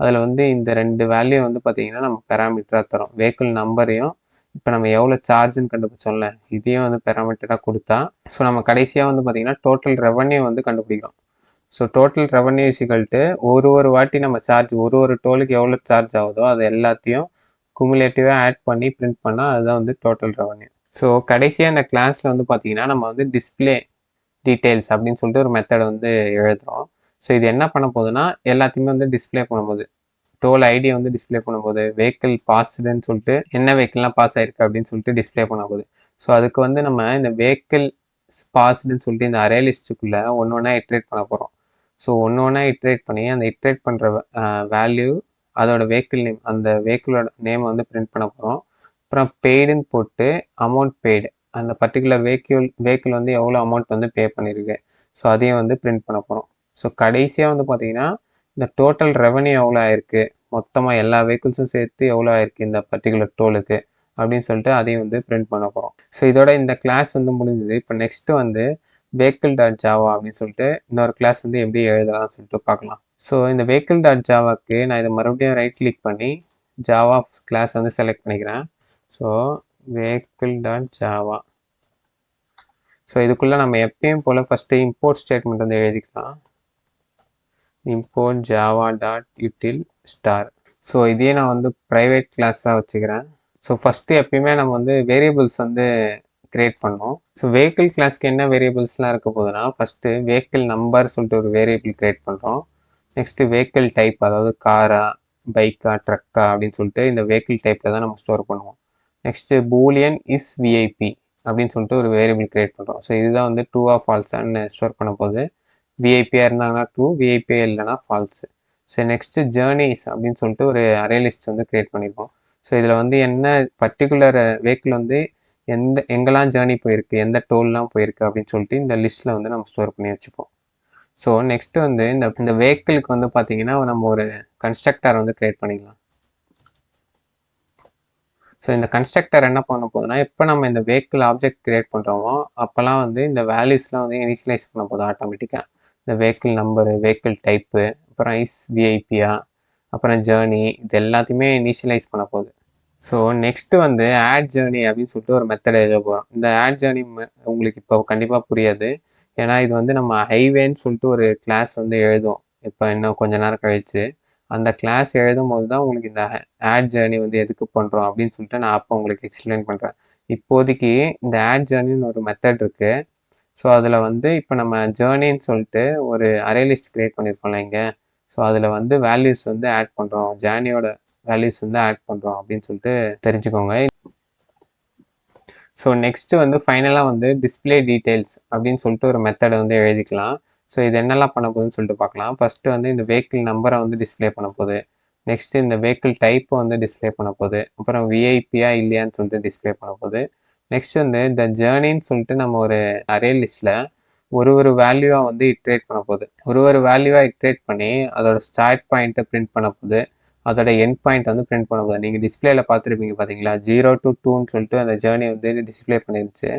அதில் வந்து இந்த 2 வேல்யூ வந்து பார்த்தீங்கன்னா நம்ம பேராமீட்டராக தரோம். வெஹிக்கிள் நம்பரையும் இப்போ நம்ம எவ்வளோ சார்ஜுன்னு கண்டுபிடிச்சோம்ல, இதையும் வந்து பேராமீட்டராக கொடுத்தா, ஸோ நம்ம கடைசியாக வந்து பார்த்தீங்கன்னா டோட்டல் ரெவன்யூ வந்து கண்டுபிடிக்கிறோம். ஸோ டோட்டல் ரெவன்யூ இசிகல்ட்டு ஒரு வாட்டி நம்ம சார்ஜ் ஒரு டோலுக்கு எவ்வளோ சார்ஜ் ஆகுதோ அது எல்லாத்தையும் குமுலேட்டிவாக ஆட் பண்ணி பிரிண்ட் பண்ணால் அதுதான் வந்து டோட்டல் ரெவன்யூ. ஸோ கடைசியாக இந்த கிளாஸில் வந்து பார்த்தீங்கன்னா நம்ம வந்து டிஸ்பிளே டீட்டெயில்ஸ் அப்படின்னு சொல்லிட்டு ஒரு மெத்தட் வந்து எழுதுகிறோம். ஸோ இது என்ன பண்ண போகுதுன்னா எல்லாத்தையுமே வந்து டிஸ்பிளே பண்ணும்போது டோல் ஐடியை வந்து டிஸ்பிளே பண்ணும்போது வெஹிக்கிள் பாஸ்டுன்னு சொல்லிட்டு என்ன வெஹிக்கிள்லாம் பாஸ் ஆயிருக்கு அப்படின்னு சொல்லிட்டு டிஸ்பிளே பண்ண போகுது. ஸோ அதுக்கு வந்து நம்ம இந்த வெஹிக்கிள் பாஸ்டுன்னு சொல்லிட்டு இந்த அரே லிஸ்ட்டுக்குள்ளே ஒன்று இட்ரேட் பண்ண போகிறோம். ஸோ ஒன்று இட்ரேட் பண்ணி அந்த இட்ரேட் பண்ணுற வேல்யூ அதோட வெஹிக்கிள் நேம், அந்த வெஹிக்கிளோட நேமை வந்து பிரிண்ட் பண்ண போகிறோம். அப்புறம் பெய்டுன்னு போட்டு அமௌண்ட் பெய்டு, அந்த பர்டிகுலர் வெஹிக்கிள் வந்து எவ்வளோ அமௌண்ட் வந்து பே பண்ணியிருக்கு. ஸோ அதையும் வந்து பிரிண்ட் பண்ண போகிறோம். ஸோ கடைசியாக வந்து பார்த்தீங்கன்னா இந்த டோட்டல் ரெவன்யூ எவ்வளோ ஆயிருக்கு, மொத்தமாக எல்லா வெஹிக்கிள்ஸும் சேர்த்து எவ்வளோ ஆயிருக்கு இந்த பர்டிகுலர் டோலுக்கு அப்படின்னு சொல்லிட்டு அதையும் வந்து பிரிண்ட் பண்ண போகிறோம். ஸோ இதோட இந்த கிளாஸ் வந்து முடிஞ்சது. இப்போ நெக்ஸ்ட்டு வந்து vehicle டாட் ஜாவா அப்படின்னு சொல்லிட்டு இன்னொரு கிளாஸ் வந்து எப்படி எழுதலாம்னு சொல்லிட்டு பார்க்கலாம். ஸோ இந்த vehicle டாட் ஜாவாக்கு நான் இதை மறுபடியும் ரைட் கிளிக் பண்ணி ஜாவா கிளாஸ் வந்து செலக்ட் பண்ணிக்கிறேன். So vehicle dot Java. So இதுக்குள்ளே நம்ம எப்பயும் போல் ஃபஸ்ட்டு இம்போர்ட் ஸ்டேட்மெண்ட் வந்து எழுதிக்கலாம். import java dot util star. So இதையே நான் வந்து ப்ரைவேட் கிளாஸாக வச்சுக்கிறேன். ஸோ ஃபஸ்ட்டு எப்பயுமே நம்ம வந்து வேரியபிள்ஸ் வந்து கிரியேட் பண்ணோம். ஸோ வெஹிக்கிள் கிளாஸ்க்கு என்ன வேரியபிள்ஸ்லாம் இருக்க போகுதுன்னா, ஃபஸ்ட்டு வெஹிக்கிள் நம்பர் சொல்லிட்டு ஒரு வேரியபிள் கிரியேட் பண்ணுறோம். நெக்ஸ்ட்டு வெஹிக்கிள் டைப், அதாவது காரா, பைக்கா, ட்ரக்கா அப்படின்னு சொல்லிட்டு இந்த வெஹிக்கிள் டைப்பில் தான் நம்ம ஸ்டோர் பண்ணுவோம். நெக்ஸ்ட்டு பூலியன் இஸ் விஐபி அப்படின்னு சொல்லிட்டு ஒரு வேரியபிள் கிரியேட் பண்ணுறோம். ஸோ இதுதான் வந்து ட்ரூ ஆர் ஃபால்ஸான்னு ஸ்டோர் பண்ண போகுது. விஐபியாக இருந்தாங்கன்னா ட்ரூ, விஐபியாக இல்லைனா ஃபால்ஸு. ஸோ நெக்ஸ்ட்டு ஜேர்னிஸ் அப்படின்னு சொல்லிட்டு ஒரு அரே லிஸ்ட் வந்து கிரியேட் பண்ணியிருக்கோம். ஸோ இதில் வந்து என்ன பர்டிகுலர் வெஹிக்கிள் வந்து எங்கெல்லாம் ஜேர்னி போயிருக்கு, எந்த டோல்லாம் போயிருக்கு அப்படின்னு சொல்லிட்டு இந்த லிஸ்ட்டில் வந்து நம்ம ஸ்டோர் பண்ணி வச்சுப்போம். ஸோ நெக்ஸ்ட்டு வந்து இந்த வெஹிக்கிளுக்கு வந்து பார்த்தீங்கன்னா நம்ம ஒரு கன்ஸ்ட்ரக்டர் வந்து கிரியேட் பண்ணிக்கலாம். ஸோ இந்த கன்ஸ்ட்ரக்டர் என்ன பண்ண போகுதுன்னா, எப்போ நம்ம இந்த வெஹிக்கிள் ஆப்ஜெக்ட் கிரியேட் பண்ணுறோமோ அப்போல்லாம் வந்து இந்த வேல்யூஸ்லாம் வந்து இனிஷியலைஸ் பண்ண போகுது ஆட்டோமேட்டிக்காக. இந்த வெஹிக்கிள் நம்பரு, வெஹிக்கிள் டைப்பு, அப்புறம் இஸ் விஐபியா, அப்புறம் ஜேர்னி, இது எல்லாத்தையுமே இனிஷியலைஸ் பண்ண போகுது. ஸோ நெக்ஸ்ட்டு வந்து ஆட் ஜேர்னி அப்படின்னு சொல்லிட்டு ஒரு மெத்தட் எழுத போகிறோம். இந்த ஆட் ஜேர்னி உங்களுக்கு இப்போ கண்டிப்பாக புரியாது. ஏன்னா இது வந்து நம்ம ஹைவேன்னு சொல்லிட்டு ஒரு கிளாஸ் வந்து எழுதும் இப்போ இன்னும் கொஞ்ச நேரம் கழிச்சு. அந்த கிளாஸ் எழுதும் போது தான் உங்களுக்கு இந்த ஆட் ஜேர்னி வந்து எதுக்கு பண்ணுறோம் அப்படின்னு சொல்லிட்டு நான் அப்போ உங்களுக்கு எக்ஸ்பிளைன் பண்ணுறேன். இப்போதைக்கு இந்த ஆட் ஜேர்னின்னு ஒரு மெத்தட் இருக்குது. ஸோ அதில் வந்து இப்போ நம்ம ஜேர்னின்னு சொல்லிட்டு ஒரு அரே லிஸ்ட் கிரியேட் பண்ணியிருக்கோம்ல இங்கே. ஸோ அதில் வந்து வேல்யூஸ் வந்து ஆட் பண்ணுறோம், ஜேர்னியோட வேல்யூஸ் வந்து ஆட் பண்ணுறோம் அப்படின்னு சொல்லிட்டு தெரிஞ்சுக்கோங்க. ஸோ நெக்ஸ்ட்டு வந்து ஃபைனலாக வந்து டிஸ்பிளே டீட்டெயில்ஸ் அப்படின்னு சொல்லிட்டு ஒரு மெத்தடை வந்து எழுதிக்கலாம். ஸோ இது என்னெல்லாம் பண்ண போகுதுன்னு சொல்லிட்டு பார்க்கலாம். ஃபஸ்ட்டு வந்து இந்த வெஹிக்கிள் நம்பரை வந்து டிஸ்பிளே பண்ண போகுது. நெக்ஸ்ட்டு இந்த வெஹிக்கிள் டைப்பை வந்து டிஸ்பிளே பண்ண போகுது. அப்புறம் விஐபியா இல்லையான்னு சொல்லிட்டு டிஸ்பிளே பண்ண போகுது. நெக்ஸ்ட் வந்து இந்த ஜேர்னின்னு சொல்லிட்டு நம்ம ஒரு அரே லிஸ்ட்டில் ஒரு வேல்யூவாக வந்து இட்ரேட் பண்ண போகுது. ஒரு வேல்யூவாக இட்ரேட் பண்ணி அதோட ஸ்டார்ட் பாயிண்ட்டை பிரிண்ட் பண்ண போகுது, அதோட எண்ட் பாயிண்ட் வந்து பிரிண்ட் பண்ண போகுது. நீங்கள் டிஸ்பிளேல பார்த்துருப்பீங்க பார்த்தீங்களா, 0 to 2ன்னு சொல்லிட்டு அந்த ஜேர்னி வந்து டிஸ்பிளே பண்ணிருந்துச்சு.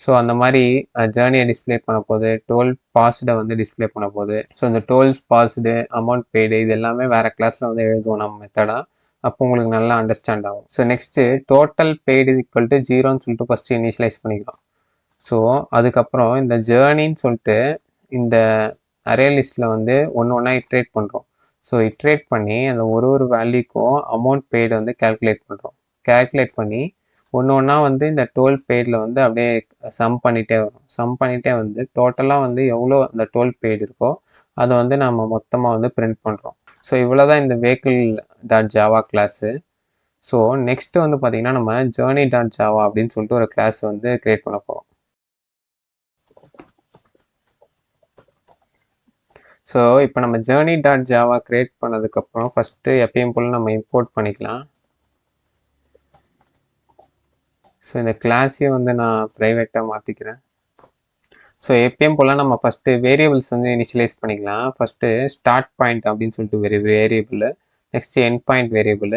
ஸோ அந்த மாதிரி ஜேர்னியை டிஸ்பிளே பண்ண போகுது, டோல் பாஸ்டை வந்து டிஸ்பிளே பண்ண போகுது. ஸோ இந்த டோல்ஸ் பாஸ்டு, அமௌண்ட் பெய்டு, இது எல்லாமே வேறு கிளாஸில் வந்து எழுதுவோம் நம்ம மெத்தடாக. அப்போ உங்களுக்கு நல்லா அண்டர்ஸ்டாண்ட் ஆகும். So next total paid equal to 0ன்னு சொல்லிட்டு ஃபஸ்ட்டு இனிஷியலைஸ் பண்ணிக்கலாம். ஸோ அதுக்கப்புறம் இந்த ஜேர்னின்னு சொல்லிட்டு இந்த அரே லிஸ்ட்டில் வந்து ஒன்றா இட்ரேட் பண்ணுறோம். ஸோ இட்ரேட் பண்ணி அந்த ஒரு வேல்யூக்கும் அமௌண்ட் பெய்டு வந்து கேல்குலேட் பண்ணுறோம். கேல்குலேட் பண்ணி ஒன்றா வந்து இந்த டோல் பெய்டில் வந்து அப்படியே சம் பண்ணிகிட்டே வரும். சம் பண்ணிகிட்டே வந்து டோட்டலாக வந்து எவ்வளோ அந்த டோல் பெய்டு இருக்கோ அதை வந்து நம்ம மொத்தமாக வந்து பிரிண்ட் பண்ணுறோம். ஸோ இவ்வளோ தான் இந்த vehicle dot Java class. So next வந்து பார்த்திங்கன்னா நம்ம ஜேர்னி டாட் ஜாவா அப்படின்னு சொல்லிட்டு ஒரு கிளாஸ் வந்து க்ரியேட் பண்ண போகிறோம். ஸோ இப்போ நம்ம ஜேர்னி டாட் ஜாவா க்ரியேட் பண்ணதுக்கப்புறம் ஃபஸ்ட்டு எப்பயும் போல் நம்ம இம்போர்ட் பண்ணிக்கலாம். ஸோ இந்த கிளாஸையும் வந்து நான் ப்ரைவேட்டாக மாற்றிக்கிறேன். ஸோ எப்பயும் போல் நம்ம ஃபஸ்ட்டு வேரியபிள்ஸ் வந்து இனிஷியலைஸ் பண்ணிக்கலாம். ஃபஸ்ட்டு ஸ்டார்ட் பாயிண்ட் அப்படின்னு சொல்லிட்டு variable, next end point variable,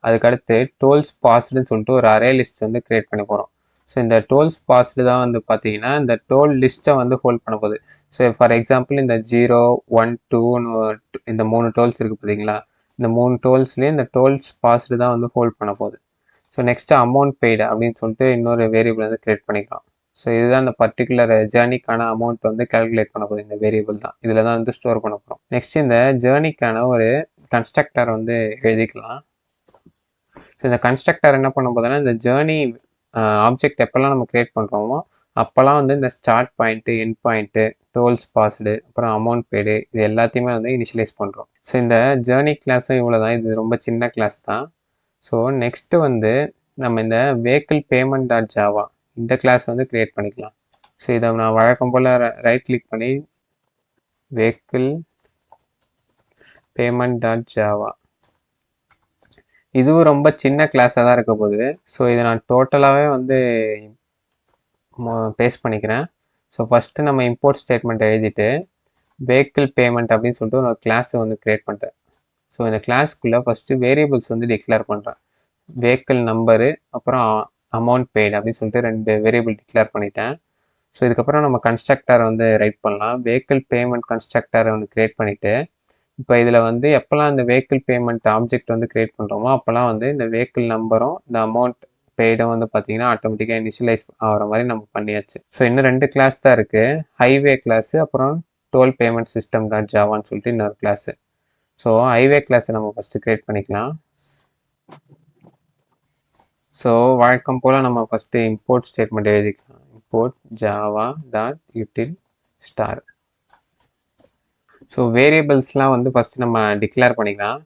அதுக்கடுத்து டோல்ஸ் பாஸ்டுன்னு சொல்லிட்டு ஒரு அரே லிஸ்ட் வந்து க்ரியேட் பண்ண போகிறோம். ஸோ இந்த டோல்ஸ் பாஸ்டு தான் வந்து பார்த்தீங்கன்னா இந்த டோல் லிஸ்ட்டை வந்து ஹோல்ட் பண்ண போகுது. ஸோ ஃபார் எக்ஸாம்பிள் இந்த 0, 1, 2ன்னு இந்த 3 டோல்ஸ் இருக்குது பார்த்தீங்களா, இந்த 3 டோல்ஸ்லேயே இந்த டோல்ஸ் பாஸ்டு தான் வந்து ஹோல்ட் பண்ண போகுது. ஸோ நெக்ஸ்ட்டு அமௌண்ட் பெய்டு அப்படின்னு சொல்லிட்டு இன்னொரு வேரியபிள் வந்து க்ரியேட் பண்ணிக்கலாம். ஸோ இதுதான் இந்த பர்டிகுலர் ஜேர்னிக்கான அமௌண்ட் வந்து கேல்குலேட் பண்ண போகுது. இந்த வேரியபிள் தான் இதில் தான் வந்து ஸ்டோர் பண்ண போகிறோம். நெக்ஸ்ட் இந்த ஜேர்னிக்கான ஒரு கன்ஸ்ட்ரக்டர் வந்து எழுதிக்கலாம். ஸோ இந்த கன்ஸ்ட்ரக்டர் என்ன பண்ண போதுன்னா, இந்த ஜேர்னி ஆப்ஜெக்ட் எப்போல்லாம் நம்ம க்ரியேட் பண்ணுறோமோ அப்போல்லாம் வந்து இந்த start point, end point, tolls passed, அப்புறம் அமௌண்ட் பெய்டு, இது எல்லாத்தையுமே வந்து இனிஷியலைஸ் பண்ணுறோம். ஸோ இந்த ஜேர்னி கிளாஸும் இவ்வளோ தான். இது ரொம்ப சின்ன கிளாஸ் தான். ஸோ நெக்ஸ்ட்டு வந்து நம்ம இந்த வெஹிக்கிள் பேமெண்ட் டாட் ஜாவா இந்த கிளாஸ் வந்து க்ரியேட் பண்ணிக்கலாம். ஸோ இதை நான் வழக்கம் போல் ரைட் கிளிக் பண்ணி வெஹிக்கிள் பேமெண்ட் டாட் ஜாவா, இதுவும் ரொம்ப சின்ன கிளாஸாக தான் இருக்க போகுது. ஸோ இதை நான் டோட்டலாகவே வந்து பேஸ்ட் பண்ணிக்கிறேன். ஸோ ஃபஸ்ட்டு நம்ம இம்போர்ட் ஸ்டேட்மெண்ட் எழுதிட்டு வெஹிக்கிள் பேமெண்ட் அப்படின்னு சொல்லிட்டு ஒரு கிளாஸ் வந்து க்ரியேட் பண்ணுறேன். ஸோ இந்த கிளாஸ்க்குள்ளே ஃபஸ்ட்டு வேரியபிள்ஸ் வந்து டிக்ளேர் பண்ணுறேன். வெஹிக்கிள் நம்பரு அப்புறம் அமௌண்ட் பெய்டு அப்படின்னு சொல்லிட்டு 2 வேரியபிள் டிக்ளேர் பண்ணிட்டேன். ஸோ இதுக்கப்புறம் நம்ம கன்ஸ்ட்ரக்டர் வந்து ரைட் பண்ணலாம். வெஹிக்கிள் பேமெண்ட் கன்ஸ்ட்ரக்டரை வந்து க்ரியேட் பண்ணிவிட்டு இப்போ இதில் வந்து எப்போல்லாம் இந்த வெஹிக்கிள் பேமெண்ட் ஆப்ஜெக்ட் வந்து க்ரியேட் பண்ணுறோமோ அப்போல்லாம் வந்து இந்த வெஹிக்கிள் நம்பரும் இந்த அமௌண்ட் பெய்டும் வந்து பார்த்தீங்கன்னா ஆட்டோமேட்டிக்காக இனிஷியலைஸ் ஆகிற மாதிரி நம்ம பண்ணியாச்சு. ஸோ இன்னும் 2 கிளாஸ் தான் இருக்குது. ஹைவே கிளாஸு அப்புறம் டோல் பேமெண்ட் சிஸ்டம் டாட் ஜாவான்னு சொல்லிட்டு இன்னொரு கிளாஸு. ஸோ ஹைவே கிளாஸை நம்ம ஃபஸ்ட்டு க்ரியேட் பண்ணிக்கலாம். ஸோ வழக்கம் போல் நம்ம ஃபஸ்ட்டு இம்போர்ட் ஸ்டேட்மெண்ட் எழுதிக்கலாம். Import Java dot util star. So வேரியபிள்ஸ்லாம் வந்து ஃபஸ்ட்டு நம்ம டிக்ளேர் பண்ணிக்கலாம்.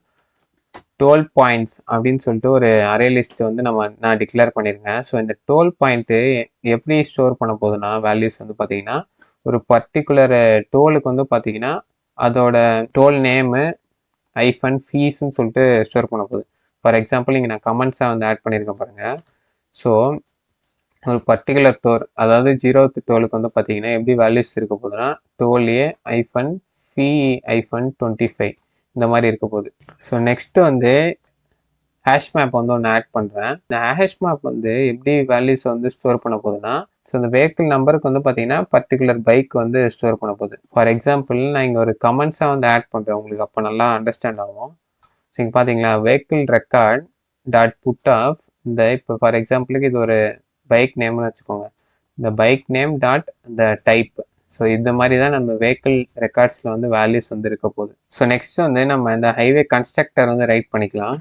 டோல் பாயிண்ட்ஸ் அப்படின்னு சொல்லிட்டு ஒரு அரே லிஸ்ட் வந்து நான் டிக்ளேர் பண்ணியிருக்கேன். ஸோ இந்த டோல் பாயிண்ட்டு எப்படி ஸ்டோர் பண்ண போகுதுன்னா வேல்யூஸ் வந்து பார்த்தீங்கன்னா ஒரு பர்டிகுலர் டோலுக்கு வந்து பார்த்தீங்கன்னா அதோட டோல் நேமு ஐஃபன் ஃபீஸ்ன்னு சொல்லிட்டு ஸ்டோர் பண்ண போகுது. ஃபார் எக்ஸாம்பிள் இங்கே நான் கமெண்ட்ஸாக வந்து ஆட் பண்ணியிருக்கேன் பாருங்கள். ஸோ ஒரு பர்டிகுலர் அதாவது 0th டோலுக்கு வந்து பார்த்தீங்கன்னா எப்படி வேல்யூஸ் இருக்க போகுதுன்னா டோல் ஏ ஐஃபன் ஃபீ ஐஃபன் 25 இந்த மாதிரி இருக்க போகுது. ஸோ நெக்ஸ்ட்டு வந்து ஹேஷ் மேப் வந்து ஒன்று ஆட் பண்ணுறேன். இந்த ஹேஷ் மேப் வந்து எப்படி வேல்யூஸ் வந்து ஸ்டோர் பண்ண போகுதுன்னா ஸோ இந்த வெஹிக்கிள் நம்பருக்கு வந்து பார்த்தீங்கன்னா பர்டிகுலர் பைக் வந்து ஸ்டோர் பண்ண போகுது. ஃபார் எக்ஸாம்பிள் நான் இங்கே ஒரு கமெண்ட்ஸாக வந்து ஆட் பண்ணுறேன், உங்களுக்கு அப்போ நல்லா அண்டர்ஸ்டாண்ட் ஆகும். ஸோ இங்கே பார்த்தீங்களா vehicle record dot put of இந்த இப்போ ஃபார் எக்ஸாம்பிளுக்கு இது ஒரு பைக் நேம்னு வச்சுக்கோங்க. இந்த பைக் நேம் டாட் இந்த டைப். ஸோ இந்த மாதிரி தான் நம்ம வெஹிக்கிள் ரெக்கார்ட்ஸில் வந்து வேல்யூஸ் வந்து இருக்க போகுது. ஸோ நெக்ஸ்ட் வந்து நம்ம இந்த ஹைவே கன்ஸ்ட்ரக்டர் வந்து ரைட் பண்ணிக்கலாம்.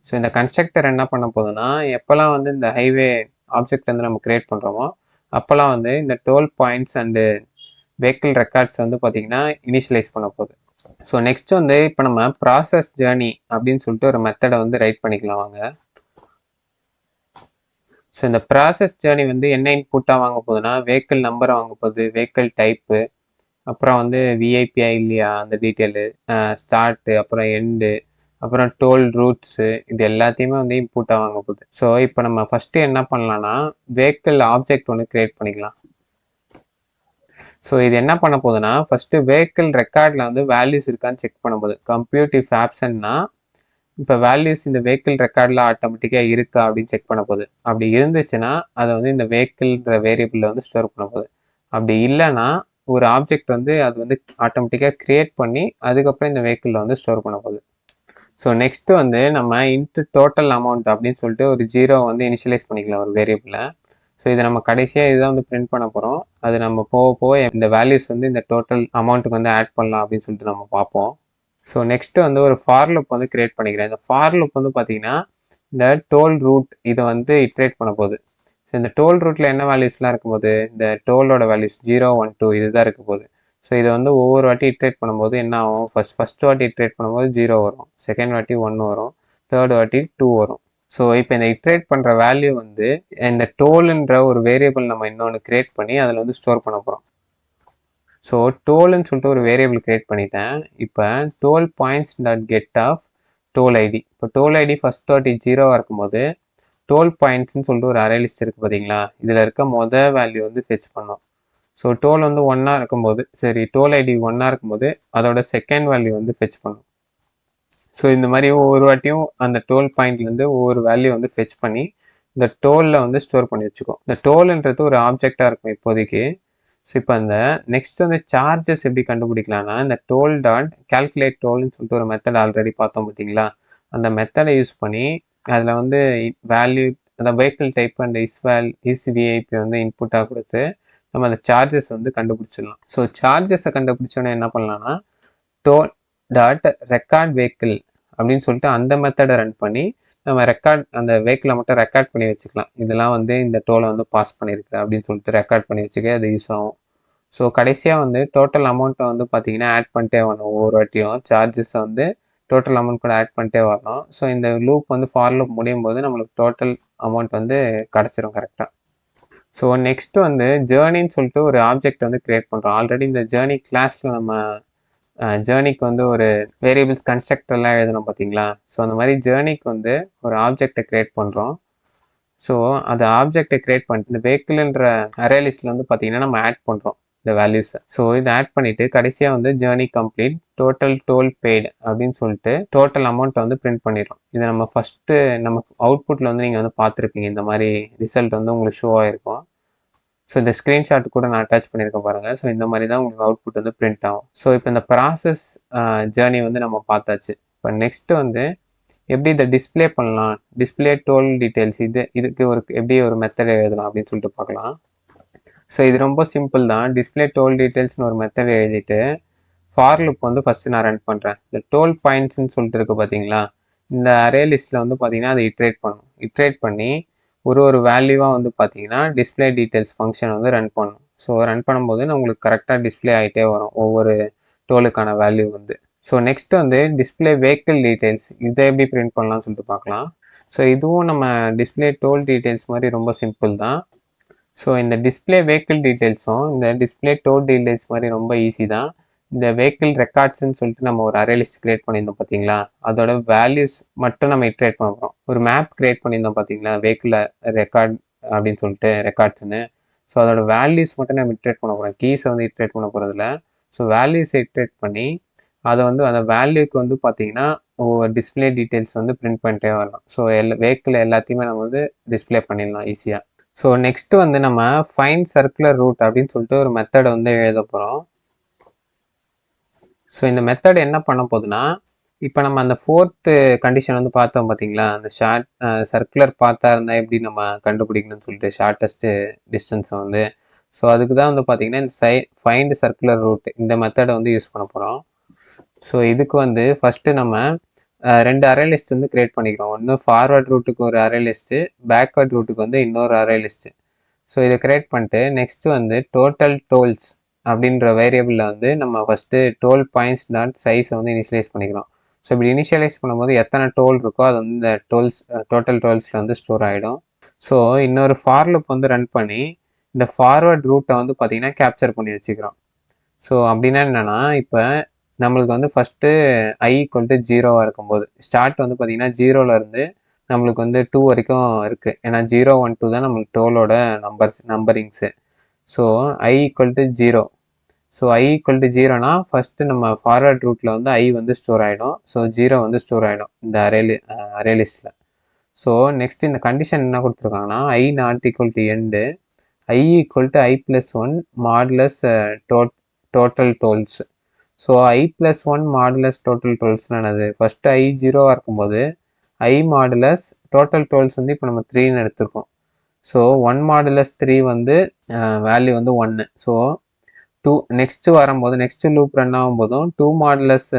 ஸோ இந்த கன்ஸ்ட்ரக்டர் என்ன பண்ண போகுதுன்னா எப்போல்லாம் வந்து இந்த ஹைவே ஆப்ஜெக்ட் வந்து நம்ம கிரியேட் பண்ணுறோமோ அப்போல்லாம் வந்து இந்த toll points and vehicle records வந்து பார்த்திங்கன்னா இனிஷியலைஸ் பண்ண போகுது. ஸோ நெக்ஸ்ட் வந்து இப்போ நம்ம ப்ராசஸ் ஜேர்னி அப்படின்னு சொல்லிட்டு ஒரு மெத்தடை வந்து ரைட் பண்ணிக்கலாம் வாங்க. ஸோ இந்த ப்ராசஸ் ஜேர்னி வந்து என்ன இன்புட்டாக வாங்க போகுதுன்னா வெஹிக்கிள் நம்பரை வாங்க போகுது, வெஹிக்கிள் டைப்பு, அப்புறம் வந்து விஐபிஐ இல்லையா அந்த டீட்டெயிலு, ஸ்டார்ட்டு, அப்புறம் எண்டு, அப்புறம் டோல் ரூட்ஸு, இது எல்லாத்தையுமே வந்து இன்புட்டாக வாங்க போகுது. ஸோ இப்போ நம்ம ஃபஸ்ட்டு என்ன பண்ணலான்னா வெஹிக்கிள் ஆப்ஜெக்ட் ஒன்று க்ரியேட் பண்ணிக்கலாம். ஸோ இது என்ன பண்ண போகுதுன்னா ஃபஸ்ட்டு வெஹிக்கிள் ரெக்கார்டில் வந்து வேல்யூஸ் இருக்கான்னு செக் பண்ண போகுது. கம்ப்யூட் இஃப் ஆப்ஷன்னா இப்போ வேல்யூஸ் இந்த வெஹிக்கிள் ரெக்கார்டில் ஆட்டோமேட்டிக்காக இருக்கா அப்படின்னு செக் பண்ண போகுது. அப்படி இருந்துச்சுன்னா அதை வந்து இந்த வெஹிக்கிள்ன்ற வேரியபிளில் வந்து ஸ்டோர் பண்ண போகுது. அப்படி இல்லைன்னா ஒரு ஆப்ஜெக்ட் வந்து அது வந்து ஆட்டோமேட்டிக்காக க்ரியேட் பண்ணி அதுக்கப்புறம் இந்த வெஹிக்கிளில் வந்து ஸ்டோர் பண்ண போகுது. ஸோ நெக்ஸ்ட்டு வந்து நம்ம இன்ட்டு டோட்டல் அமௌண்ட் அப்படின்னு சொல்லிட்டு ஒரு 0 வந்து இனிஷியலைஸ் பண்ணிக்கலாம் ஒரு வேரியபிளில். ஸோ இதை நம்ம கடைசியாக இதுதான் வந்து பிரிண்ட் பண்ண போகிறோம். அது நம்ம போக போக இந்த வேல்யூஸ் வந்து இந்த டோட்டல் அமௌண்ட்டுக்கு வந்து ஆட் பண்ணலாம் அப்படின்னு சொல்லிட்டு நம்ம பார்ப்போம். ஸோ நெக்ஸ்ட்டு வந்து ஒரு ஃபார் லூப் வந்து கிரியேட் பண்ணிக்கிறேன். இந்த ஃபார் லூப் வந்து பார்த்தீங்கன்னா இந்த டோல் ரூட் இதை வந்து இட்ரேட் பண்ண போகுது. ஸோ இந்த டோல் ரூட்டில் என்ன வேல்யூஸ்லாம் இருக்கும்போது இந்த டோலோட வேல்யூஸ் 0, 1, 2 இதுதான் இருக்க போகுது. ஸோ இதை வந்து ஒவ்வொரு வாட்டி இட்ரேட் பண்ணும்போது என்ன ஆகும், ஃபஸ்ட் வாட்டி இட்ரேட் பண்ணும்போது 0 வரும், செகண்ட் வாட்டி 1 வரும், தேர்ட் வாட்டி 2 வரும். ஸோ இப்போ இந்த இட்ரேட் பண்ணுற வேல்யூ வந்து இந்த டோல்ன்ற ஒரு வேரியபிள் நம்ம இன்னொன்று கிரியேட் பண்ணி அதில் வந்து ஸ்டோர் பண்ண போகிறோம். ஸோ டோல்னு சொல்லிட்டு ஒரு வேரியபிள் கிரியேட் பண்ணிட்டேன். இப்போ toll points dot get of toll ID. இப்போ டோல் ஐடி ஃபஸ்ட் வாட்டி 0வாக இருக்கும்போது டோல் பாயிண்ட்ஸ்ன்னு சொல்லிட்டு ஒரு அரே லிஸ்ட் இருக்குது பார்த்தீங்களா, இதில் இருக்க வேல்யூ வந்து ஃபெச் பண்ணோம். ஸோ டோல் வந்து 1ஆக இருக்கும்போது டோல் ஐடி 1ஆக இருக்கும்போது அதோட செகண்ட் வேல்யூ வந்து ஃபெச் பண்ணும். ஸோ இந்த மாதிரி ஒவ்வொரு வாட்டியும் அந்த டோல் பாயிண்ட்லேருந்து ஒவ்வொரு வேல்யூ வந்து ஃபெச் பண்ணி இந்த டோலில் வந்து ஸ்டோர் பண்ணி வச்சுக்கோம். இந்த டோல்ன்றது ஒரு ஆப்ஜெக்டாக இருக்கும் இப்போதைக்கு. ஸோ இப்போ அந்த நெக்ஸ்ட் வந்து சார்ஜஸ் எப்படி கண்டுபிடிக்கலாம்னா இந்த டோல் டாட் கால்குலேட் டோல்னு சொல்லிட்டு ஒரு மெத்தட் ஆல்ரெடி பார்த்தோம் பார்த்தீங்களா, அந்த மெத்தடை யூஸ் பண்ணி அதில் வந்து வேல்யூ அந்த vehicle type and is VIP வந்து இன்புட்டாக கொடுத்து நம்ம அந்த சார்ஜஸ் வந்து கண்டுபிடிச்சிடலாம். ஸோ சார்ஜஸை கண்டுபிடிச்சோன்னே என்ன பண்ணலாம்னா டோல் டாட் ரெக்கார்ட் வெஹிக்கிள் அப்படின்னு சொல்லிட்டு அந்த மெத்தடை ரன் பண்ணி நம்ம அந்த வெஹிக்கிளை மட்டும் ரெக்கார்ட் பண்ணி வச்சுக்கலாம். இதெல்லாம் வந்து இந்த டோலை வந்து பாஸ் பண்ணியிருக்கு அப்படின்னு சொல்லிட்டு ரெக்கார்ட் பண்ணி வச்சுக்க அது யூஸ் ஆகும். ஸோ கடைசியாக வந்து டோட்டல் அமௌண்ட்டை வந்து பார்த்தீங்கன்னா ஆட் பண்ணிட்டே வரணும். ஒவ்வொரு வாட்டியும் சார்ஜஸை வந்து டோட்டல் அமௌண்ட் கூட ஆட் பண்ணிட்டே வரணும். ஸோ இந்த லூப் வந்து ஃபார் லூப் முடியும் போது நம்மளுக்கு டோட்டல் அமௌண்ட் வந்து கிடச்சிரும் கரெக்டாக. ஸோ நெக்ஸ்ட் வந்து ஜேர்னின்னு சொல்லிட்டு ஒரு ஆப்ஜெக்ட் வந்து கிரியேட் பண்ணுறோம். ஆல்ரெடி இந்த ஜேர்னி கிளாஸில் நம்ம ஜேர்னிக்கு வந்து ஒரு வேரியபிள்ஸ் கன்ஸ்ட்ரக்டர்லாம் எழுதணும் பார்த்தீங்களா. ஸோ அந்த மாதிரி ஜேர்னிக்கு வந்து ஒரு ஆப்ஜெக்டை க்ரியேட் பண்ணுறோம். ஸோ அது ஆப்ஜெக்டை கிரியேட் பண்ணிட்டு இந்த வெஹிக்கிள்ன்ற அரே லிஸ்ட்டில் வந்து பார்த்தீங்கன்னா நம்ம ஆட் பண்ணுறோம் இந்த வேல்யூஸை. ஸோ இதை ஆட் பண்ணிவிட்டு கடைசியாக வந்து journey complete total toll paid அப்படின்னு சொல்லிட்டு டோட்டல் அமௌண்ட்டை வந்து பிரிண்ட் பண்ணிடுறோம். இதை நம்ம ஃபஸ்ட்டு நம்ம அவுட்புட்டில் வந்து நீங்கள் வந்து பார்த்துருப்பீங்க, இந்த மாதிரி ரிசல்ட் வந்து உங்களுக்கு ஷோ ஆகிருக்கும். ஸோ இந்த ஸ்க்ரீன்ஷாட் கூட நான் அட்டாச் பண்ணியிருக்கேன் பாருங்கள். ஸோ இந்த மாதிரி தான் உங்களுக்கு அவுட்புட் வந்து பிரிண்ட் ஆகும். ஸோ இப்போ இந்த ப்ராசஸ் ஜேர்னி வந்து நம்ம பார்த்தாச்சு. இப்போ நெக்ஸ்ட்டு வந்து எப்படி இதை டிஸ்பிளே பண்ணலாம், டிஸ்பிளே டோல் டீட்டெயில்ஸ் இதுக்கு எப்படி ஒரு மெத்தட் எழுதலாம் அப்படின்னு சொல்லிட்டு பார்க்கலாம். ஸோ இது ரொம்ப சிம்பிள் தான். டிஸ்பிளே டோல் டீட்டெயில்ஸ்னு ஒரு மெத்தட் எழுதிட்டு ஃபார் லூப் வந்து ஃபஸ்ட்டு நான் ரன் பண்ணுறேன். இந்த டோல் பாயிண்ட்ஸ்ன்னு சொல்லிட்டு இருக்கு பார்த்தீங்களா, இந்த அரே லிஸ்ட்டில் வந்து பார்த்தீங்கன்னா அதை இட்ரேட் பண்ணணும். இட்ரேட் பண்ணி ஒரு வேல்யூவாக வந்து பார்த்தீங்கன்னா டிஸ்பிளே டீட்டெயில்ஸ் ஃபங்க்ஷன் வந்து ரன் பண்ணணும். ஸோ ரன் பண்ணும்போது உங்களுக்கு கரெக்டாக டிஸ்பிளே ஆகிட்டே வரும் ஒவ்வொரு டோலுக்கான வேல்யூ வந்து. ஸோ நெக்ஸ்ட் வந்து டிஸ்பிளே வெஹிக்கிள் டீட்டெயில்ஸ், இதை எப்படி பிரிண்ட் பண்ணலாம்னு சொல்லிட்டு பார்க்கலாம். ஸோ இதுவும் நம்ம டிஸ்பிளே டோல் டீட்டெயில்ஸ் மாதிரி ரொம்ப சிம்பிள் தான். ஸோ இந்த டிஸ்பிளே வெஹிக்கிள் டீட்டெயில்ஸும் இந்த டிஸ்பிளே டோல் டீட்டெயில்ஸ் மாதிரி ரொம்ப ஈஸி தான். இந்த வெஹிக்கிள் ரெக்கார்ட்ஸ்ன்னு சொல்லிட்டு நம்ம ஒரு அரே லிஸ்ட் கிரியேட் பண்ணியிருந்தோம் பார்த்தீங்களா, அதோட வேல்யூஸ் மட்டும் நம்ம இட்ரேட் பண்ண போகிறோம். ஒரு மேப் கிரியேட் பண்ணியிருந்தோம் பார்த்தீங்களா, வெஹிக்கிள் ரெக்கார்ட் அப்படின்னு சொல்லிட்டு ரெக்கார்ட்ஸ்ன்னு. ஸோ அதோட வேல்யூஸ் மட்டும் நம்ம இட்ரேட் பண்ண போகிறோம், கீஸை வந்து இட்ரேட் பண்ண போகிறதில்ல. ஸோ வேல்யூஸை இட்ரேட் பண்ணி அதை வந்து அந்த வேல்யூக்கு வந்து பார்த்தீங்கன்னா டிஸ்பிளே டீட்டெயில்ஸ் வந்து பிரிண்ட் பண்ணிட்டே வரலாம். ஸோ வெஹிக்கிள் எல்லாத்தையுமே நம்ம வந்து டிஸ்பிளே பண்ணிடலாம் ஈஸியாக. ஸோ நெக்ஸ்ட்டு வந்து நம்ம ஃபைண்ட் சர்க்குலர் ரூட் அப்படின்னு சொல்லிட்டு ஒரு மெத்தடை வந்து எழுத போகிறோம். ஸோ இந்த மெத்தட் என்ன பண்ண போகுதுன்னா, இப்போ நம்ம அந்த ஃபோர்த்து கண்டிஷன் வந்து பார்த்தோம் பார்த்தீங்களா, அந்த சர்க்குலர் பார்த்தா இருந்தால் எப்படி நம்ம கண்டுபிடிக்கணும்னு சொல்லிட்டு ஷார்ட்டஸ்ட்டு டிஸ்டன்ஸை வந்து. ஸோ அதுக்கு தான் வந்து பார்த்தீங்கன்னா இந்த ஃபைண்ட் சர்க்குலர் ரூட் இந்த மெத்தடை வந்து யூஸ் பண்ண போகிறோம். ஸோ இதுக்கு வந்து ஃபஸ்ட்டு நம்ம 2 அரே லிஸ்ட் வந்து கிரியேட் பண்ணிக்கிறோம். ஒன்று ஃபார்வர்ட் ரூட்டுக்கு ஒரு அரே லிஸ்ட்டு, பேக்வர்ட் ரூட்டுக்கு வந்து இன்னொரு அரே லிஸ்ட்டு. ஸோ இதை கிரியேட் பண்ணிட்டு நெக்ஸ்ட்டு வந்து டோட்டல் டோல்ஸ் அப்படின்ற வேரியபிளில் வந்து நம்ம ஃபஸ்ட்டு டோல் பாயிண்ட்ஸ் டாட் சைஸை வந்து இனிஷியலைஸ் பண்ணிக்கிறோம். ஸோ இப்படி இனிஷியலைஸ் பண்ணும்போது எத்தனை டோல் இருக்கோ அது வந்து இந்த டோட்டல் டோல்ஸில் வந்து ஸ்டோர் ஆகிடும். ஸோ இன்னொரு ஃபார் லூப் வந்து ரன் பண்ணி இந்த ஃபார்வர்ட் ரூட்டை வந்து பார்த்திங்கன்னா கேப்சர் பண்ணி வச்சுக்கிறோம். ஸோ அப்படின்னா என்னென்னா, இப்போ நம்மளுக்கு வந்து ஃபஸ்ட்டு i = 0 இருக்கும்போது ஸ்டார்ட் வந்து பார்த்திங்கன்னா 0லேருந்து நம்மளுக்கு வந்து 2 வரைக்கும் இருக்குது. ஏன்னா 0, 1, 2 தான் நம்மளுக்கு டோலோட numberings. So i = 0. So i = 0னா ஃபஸ்ட்டு நம்ம ஃபார்வர்ட் ரூட்டில் வந்து i வந்து ஸ்டோர் ஆகிடும். ஸோ 0 வந்து ஸ்டோர் ஆகிடும் இந்த அரே லிஸ்ட்டில். ஸோ நெக்ஸ்ட் இந்த கண்டிஷன் என்ன கொடுத்துருக்காங்கன்னா, i ≠ end, i = i+1 modulus total tolls. So i+1 modulus total டோல்ஸ்னால் என்னது, ஃபஸ்ட்டு i 0வாக இருக்கும்போது i மாடுலஸ் டோட்டல் டோல்ஸ் வந்து இப்போ நம்ம 3ன்னு எடுத்துருக்கோம். ஸோ 1 மாடுலஸ் 3 வந்து வேல்யூ வந்து 1. ஸோ 2 நெக்ஸ்ட்டு வரும்போது நெக்ஸ்ட்டு லூப் ரன் ஆகும்போதும் 2 மாடுலஸ்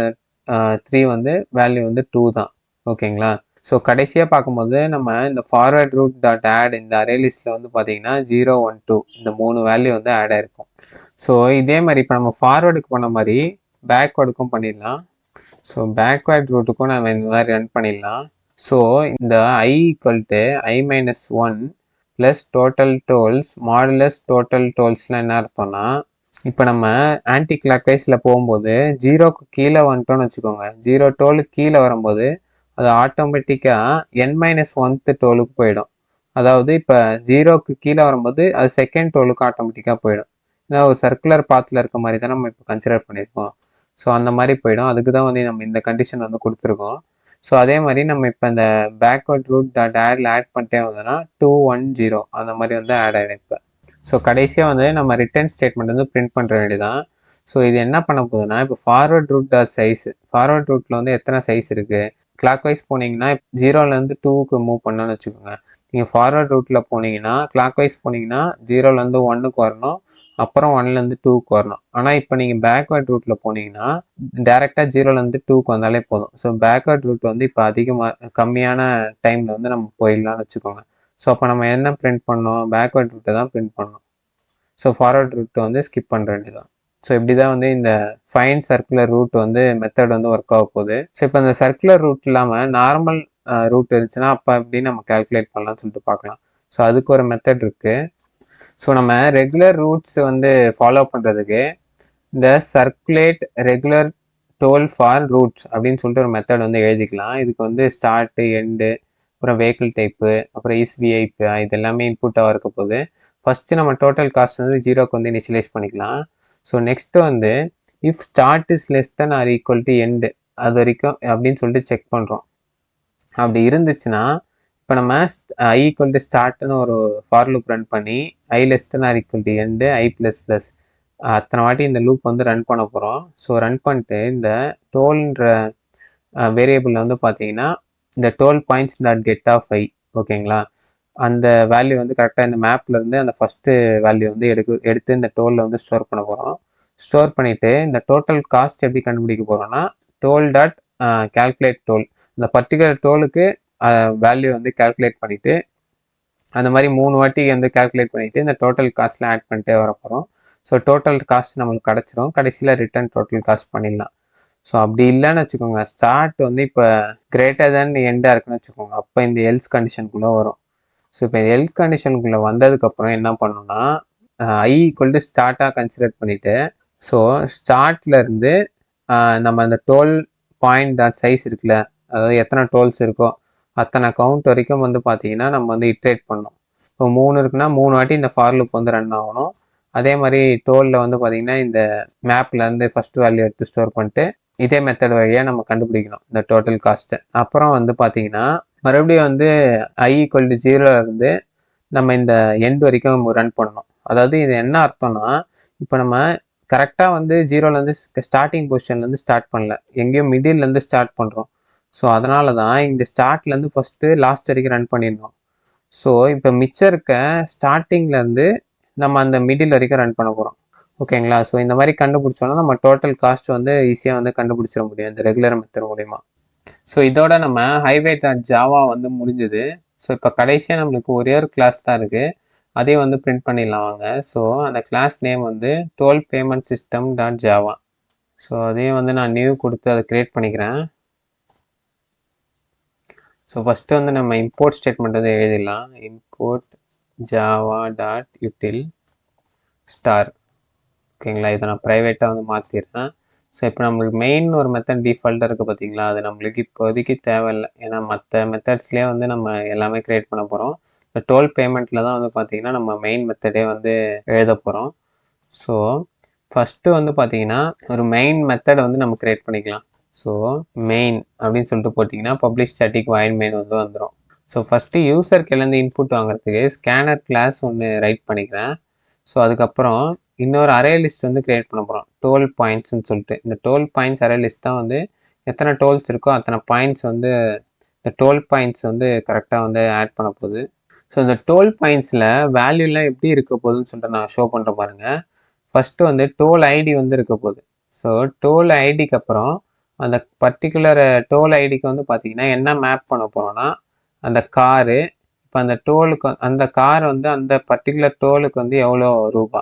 3 வந்து வேல்யூ வந்து 2 தான். ஓகேங்களா. ஸோ கடைசியாக பார்க்கும்போது நம்ம இந்த ஃபார்வர்ட் ரூட் டாட் ஆட் இந்த அரே லிஸ்ட்டில் வந்து பார்த்தீங்கன்னா 0, 1, 2 இந்த 3 வேல்யூ வந்து ஆட் ஆகிருக்கும். ஸோ இதே மாதிரி இப்போ நம்ம ஃபார்வர்டுக்கு பண்ண மாதிரி பேக்வேர்டுக்கும் பண்ணிடலாம். ஸோ பேக்வேர்ட் ரூட்டுக்கும் நம்ம இந்த மாதிரி ரன் பண்ணிடலாம். ஸோ இந்த i = i-1 plus total tolls modulus total டோல்ஸ்லாம் என்ன அர்த்தம்னா, இப்போ நம்ம ஆன்டி கிளாக் வைஸில் போகும்போது 0க்கு கீழே வந்துட்டோன்னு வச்சுக்கோங்க, 0 டோலுக்கு கீழே வரும்போது அது ஆட்டோமேட்டிக்காக n-1th டோலுக்கு போயிடும். அதாவது இப்போ 0க்கு கீழே வரும்போது அது செகண்ட் டோலுக்கு ஆட்டோமேட்டிக்காக போயிடும். ஏன்னா ஒரு சர்க்குலர் பாத்தில் இருக்க மாதிரி தான் நம்ம இப்போ கன்சிடர் பண்ணியிருக்கோம். ஸோ அந்த மாதிரி போயிடும். அதுக்கு தான் வந்து நம்ம இந்த கண்டிஷன் வந்து கொடுத்துருக்கோம். ஸோ அதே மாதிரி நம்ம இப்போ இந்த பேக்வர்ட் ரூட் டாட் ஆடில் ஆட் பண்ணிட்டே வந்தோம்னா 2, 1, 0 அந்த மாதிரி வந்து ஆட் ஆகிடும் இப்போ. ஸோ கடைசியாக வந்து நம்ம ரிட்டர்ன் ஸ்டேட்மெண்ட் வந்து பிரிண்ட் பண்ணுற வேண்டியதான். ஸோ இது என்ன பண்ண போகுதுன்னா, இப்போ forward route dot size, forward ரூட்டில் வந்து எத்தனை சைஸ் இருக்குது, கிளாக் வைஸ் போனீங்கன்னா 0லேருந்து 2க்கு மூவ் பண்ணோன்னு வச்சுக்கோங்க. நீங்கள் ஃபார்வர்ட் ரூட்டில் போனீங்கன்னா கிளாக் வைஸ் போனீங்கன்னா 0லேருந்து 1க்கு வரணும், அப்புறம் 1லேருந்து 2க்கு வரணும். ஆனால் இப்போ நீங்கள் பேக்வர்ட் ரூட்டில் போனீங்கன்னா டேரெக்டாக 0லேருந்து 2க்கு வந்தாலே போதும். ஸோ பேக்வர்ட் ரூட் வந்து இப்போ கம்மியான டைமில் வந்து நம்ம போயிடலாம்னு வச்சுக்கோங்க. ஸோ அப்போ நம்ம என்ன பிரிண்ட் பண்ணோம், பேக்வர்ட் ரூட்டை தான் பிரிண்ட் பண்ணோம். ஸோ ஃபார்வர்ட் ரூட்டை வந்து ஸ்கிப் பண்ணுற வேண்டியதான். ஸோ இப்படி தான் வந்து இந்த ஃபைண்ட் சர்க்குலர் ரூட் வந்து மெத்தட் வந்து ஒர்க் ஆக போகுது. ஸோ இப்போ இந்த சர்க்குலர் ரூட் இல்லாமல் நார்மல் ரூட் இருந்துச்சுன்னா அப்போ எப்படி நம்ம கால்குலேட் பண்ணலாம்னு சொல்லிட்டு பார்க்கலாம். ஸோ அதுக்கு ஒரு மெத்தட் இருக்குது. ஸோ நம்ம ரெகுலர் ரூட்ஸ் வந்து ஃபாலோ பண்ணுறதுக்கு இந்த circulate regular toll for routes அப்படின்னு சொல்லிட்டு ஒரு மெத்தட் வந்து எழுதிக்கலாம். இதுக்கு வந்து ஸ்டார்ட்டு எண்டு அப்புறம் வெஹிக்கிள் டைப்பு, அப்புறம் இஸ் விஐபி இது எல்லாமே இன்புட்டாக இருக்க போகுது. ஃபஸ்ட்டு நம்ம டோட்டல் காஸ்ட் வந்து 0க்கு வந்து இனிஷியலைஸ் பண்ணிக்கலாம். ஸோ நெக்ஸ்ட்டு வந்து if start is less then or equal to end அது வரைக்கும் அப்படின்னு சொல்லிட்டு செக் பண்ணுறோம். அப்படி இருந்துச்சுன்னா இப்போ நம்ம ஐ ஈக்குவல் டு ஸ்டார்ட்னு ஒரு ஃபார் லூப் ரன் பண்ணி I less then or equal to end I plus plus அத்தனை வாட்டி இந்த லூப் வந்து ரன் பண்ண போகிறோம். ஸோ ரன் பண்ணிட்டு இந்த டோல்ன்ற வேரியபிளில் வந்து பார்த்தீங்கன்னா இந்த toll points dot get of I ஓகேங்களா, அந்த வேல்யூ வந்து கரெக்டாக இந்த மேப்லேருந்து அந்த ஃபஸ்ட்டு வேல்யூ வந்து எடுத்து இந்த டோலில் வந்து ஸ்டோர் பண்ண போகிறோம். ஸ்டோர் பண்ணிவிட்டு இந்த டோட்டல் காஸ்ட் எப்படி கண்டுபிடிக்க போகிறோம்னா டோல் டாட் கேல்குலேட் டோல், அந்த பர்டிகுலர் டோலுக்கு வேல்யூ வந்து கேல்குலேட் பண்ணிவிட்டு அந்த மாதிரி 3 வாட்டி வந்து கேல்குலேட் பண்ணிவிட்டு இந்த டோட்டல் காஸ்ட்டில் ஆட் பண்ணிட்டே வர போகிறோம். ஸோ டோட்டல் காஸ்ட் நம்மளுக்கு கிடச்சிரும். கடைசியில் ரிட்டர்ன் டோட்டல் காஸ்ட் பண்ணிடலாம். ஸோ அப்படி இல்லைன்னு வச்சுக்கோங்க, ஸ்டார்ட் வந்து இப்போ கிரேட்டர் தேன் எண்டாக இருக்குன்னு வச்சுக்கோங்க, அப்போ இந்த எல்ஸ் கண்டிஷனுக்குள்ளே வரும். ஸோ இப்போ எல்ஸ் கண்டிஷனுக்குள்ளே வந்ததுக்கப்புறம் என்ன பண்ணணும்னா ஐ ஈக்குவல் டு ஸ்டார்ட்டாக கன்சிடர் பண்ணிவிட்டு ஸோ ஸ்டார்ட்லேருந்து நம்ம அந்த டோல் பாயிண்ட் டாட் சைஸ் இருக்குல்ல, அதாவது எத்தனை டோல்ஸ் இருக்கோ அத்தனை கவுண்ட் வரைக்கும் வந்து பார்த்தீங்கன்னா நம்ம வந்து இட்ரேட் பண்ணணும். இப்போ 3 இருக்குன்னா 3 வாட்டி இந்த ஃபார் லூப் வந்து ரன் ஆகணும். அதே மாதிரி டோலில் வந்து பார்த்தீங்கன்னா இந்த மேப்லேருந்து ஃபஸ்ட் வேல்யூ எடுத்து ஸ்டோர் பண்ணிட்டு இதே மெத்தட் வழியாக நம்ம கண்டுபிடிக்கணும் இந்த டோட்டல் காஸ்ட்டை. அப்புறம் வந்து பார்த்தீங்கன்னா மறுபடியும் வந்து ஐ ஈக்குவல் டு 0லேருந்து நம்ம இந்த எண்ட் வரைக்கும் ரன் பண்ணணும். அதாவது இது என்ன அர்த்தம்னா இப்போ நம்ம கரெக்டாக வந்து 0லேருந்து ஸ்டார்டிங் பொசிஷன்லேருந்து ஸ்டார்ட் பண்ணல, எங்கேயோ மிடில்லேருந்து ஸ்டார்ட் பண்ணுறோம். ஸோ அதனால தான் இந்த ஸ்டார்ட்லேருந்து ஃபஸ்ட்டு லாஸ்ட் வரைக்கும் ரன் பண்ணிடணும். ஸோ இப்போ மிச்சம் இருக்க ஸ்டார்டிங்லேருந்து நம்ம அந்த மிடில் வரைக்கும் ரன் பண்ண போகிறோம் ஓகேங்களா. ஸோ இந்த மாதிரி கண்டுபிடிச்சோன்னா நம்ம டோட்டல் காஸ்ட் வந்து ஈஸியாக வந்து கண்டுபிடிச்சிட முடியும் இந்த ரெகுலர் மெத்தட் மூலிமா. ஸோ இதோட நம்ம ஹைவே டாட் ஜாவா வந்து முடிஞ்சுது. ஸோ இப்போ கடைசியாக நம்மளுக்கு ஒரே ஒரு கிளாஸ் தான் இருக்குது, அதையும் வந்து பிரிண்ட் பண்ணிடலாம் வாங்க. ஸோ அந்த கிளாஸ் நேம் வந்து toll payment system dot Java. So அதையும் வந்து நான் நியூ கொடுத்து அதை க்ரியேட் பண்ணிக்கிறேன். ஸோ ஃபஸ்ட்டு வந்து நம்ம இம்போர்ட் ஸ்டேட்மெண்ட் வந்து எழுதிடலாம். Import Java dot util star ஓகேங்களா. இதை நான் ப்ரைவேட்டாக வந்து மாற்றிடுறேன். ஸோ இப்போ நம்மளுக்கு மெயின் ஒரு மெத்தட் டிஃபால்ட்டாக இருக்குது பார்த்தீங்களா, அது நம்மளுக்கு இப்போதைக்கு தேவையில்லை. ஏன்னா மற்ற மெத்தட்ஸ்லேயே வந்து நம்ம எல்லாமே க்ரியேட் பண்ண போகிறோம். இப்போ டோல் பேமெண்ட்டில் தான் வந்து பார்த்திங்கன்னா நம்ம மெயின் மெத்தடே வந்து எழுத போகிறோம். ஸோ ஃபஸ்ட்டு வந்து பார்த்திங்கன்னா ஒரு மெயின் மெத்தடை வந்து நம்ம க்ரியேட் பண்ணிக்கலாம். ஸோ மெயின் அப்படின்னு சொல்லிட்டு போட்டிங்கன்னா பப்ளிஷ் ஸ்டாட்டிக் வாய்ட் மெயின் வந்து வந்துடும். ஸோ ஃபஸ்ட்டு யூசர்கிலேருந்து இன்புட் வாங்குறதுக்கு ஸ்கேனர் கிளாஸ் ஒன்று ரைட் பண்ணிக்கிறேன். ஸோ அதுக்கப்புறம் இன்னொரு அரே லிஸ்ட் வந்து க்ரியேட் பண்ண போகிறோம், டோல் பாயிண்ட்ஸ்ன்னு சொல்லிட்டு. இந்த டோல் பாயிண்ட்ஸ் அரே லிஸ்ட் தான் வந்து எத்தனை டோல்ஸ் இருக்கோ அத்தனை பாயிண்ட்ஸ் வந்து இந்த டோல் பாயிண்ட்ஸ் வந்து கரெக்டாக வந்து ஆட் பண்ண போகுது. ஸோ இந்த டோல் பாயிண்ட்ஸில் வேல்யூலாம் எப்படி இருக்க போகுதுன்னு சொல்லிட்டு நான் ஷோ பண்ணுற பாருங்கள். ஃபஸ்ட்டு வந்து டோல் ஐடி வந்து இருக்க போகுது. ஸோ டோல் ஐடிக்கு அப்புறம் அந்த பர்டிகுலர் டோல் ஐடிக்கு வந்து பார்த்தீங்கன்னா என்ன மேப் பண்ண போகிறோன்னா அந்த காரு, இப்போ அந்த டோலுக்கு அந்த கார் வந்து அந்த பர்டிகுலர் டோலுக்கு வந்து எவ்வளோ ரூபா,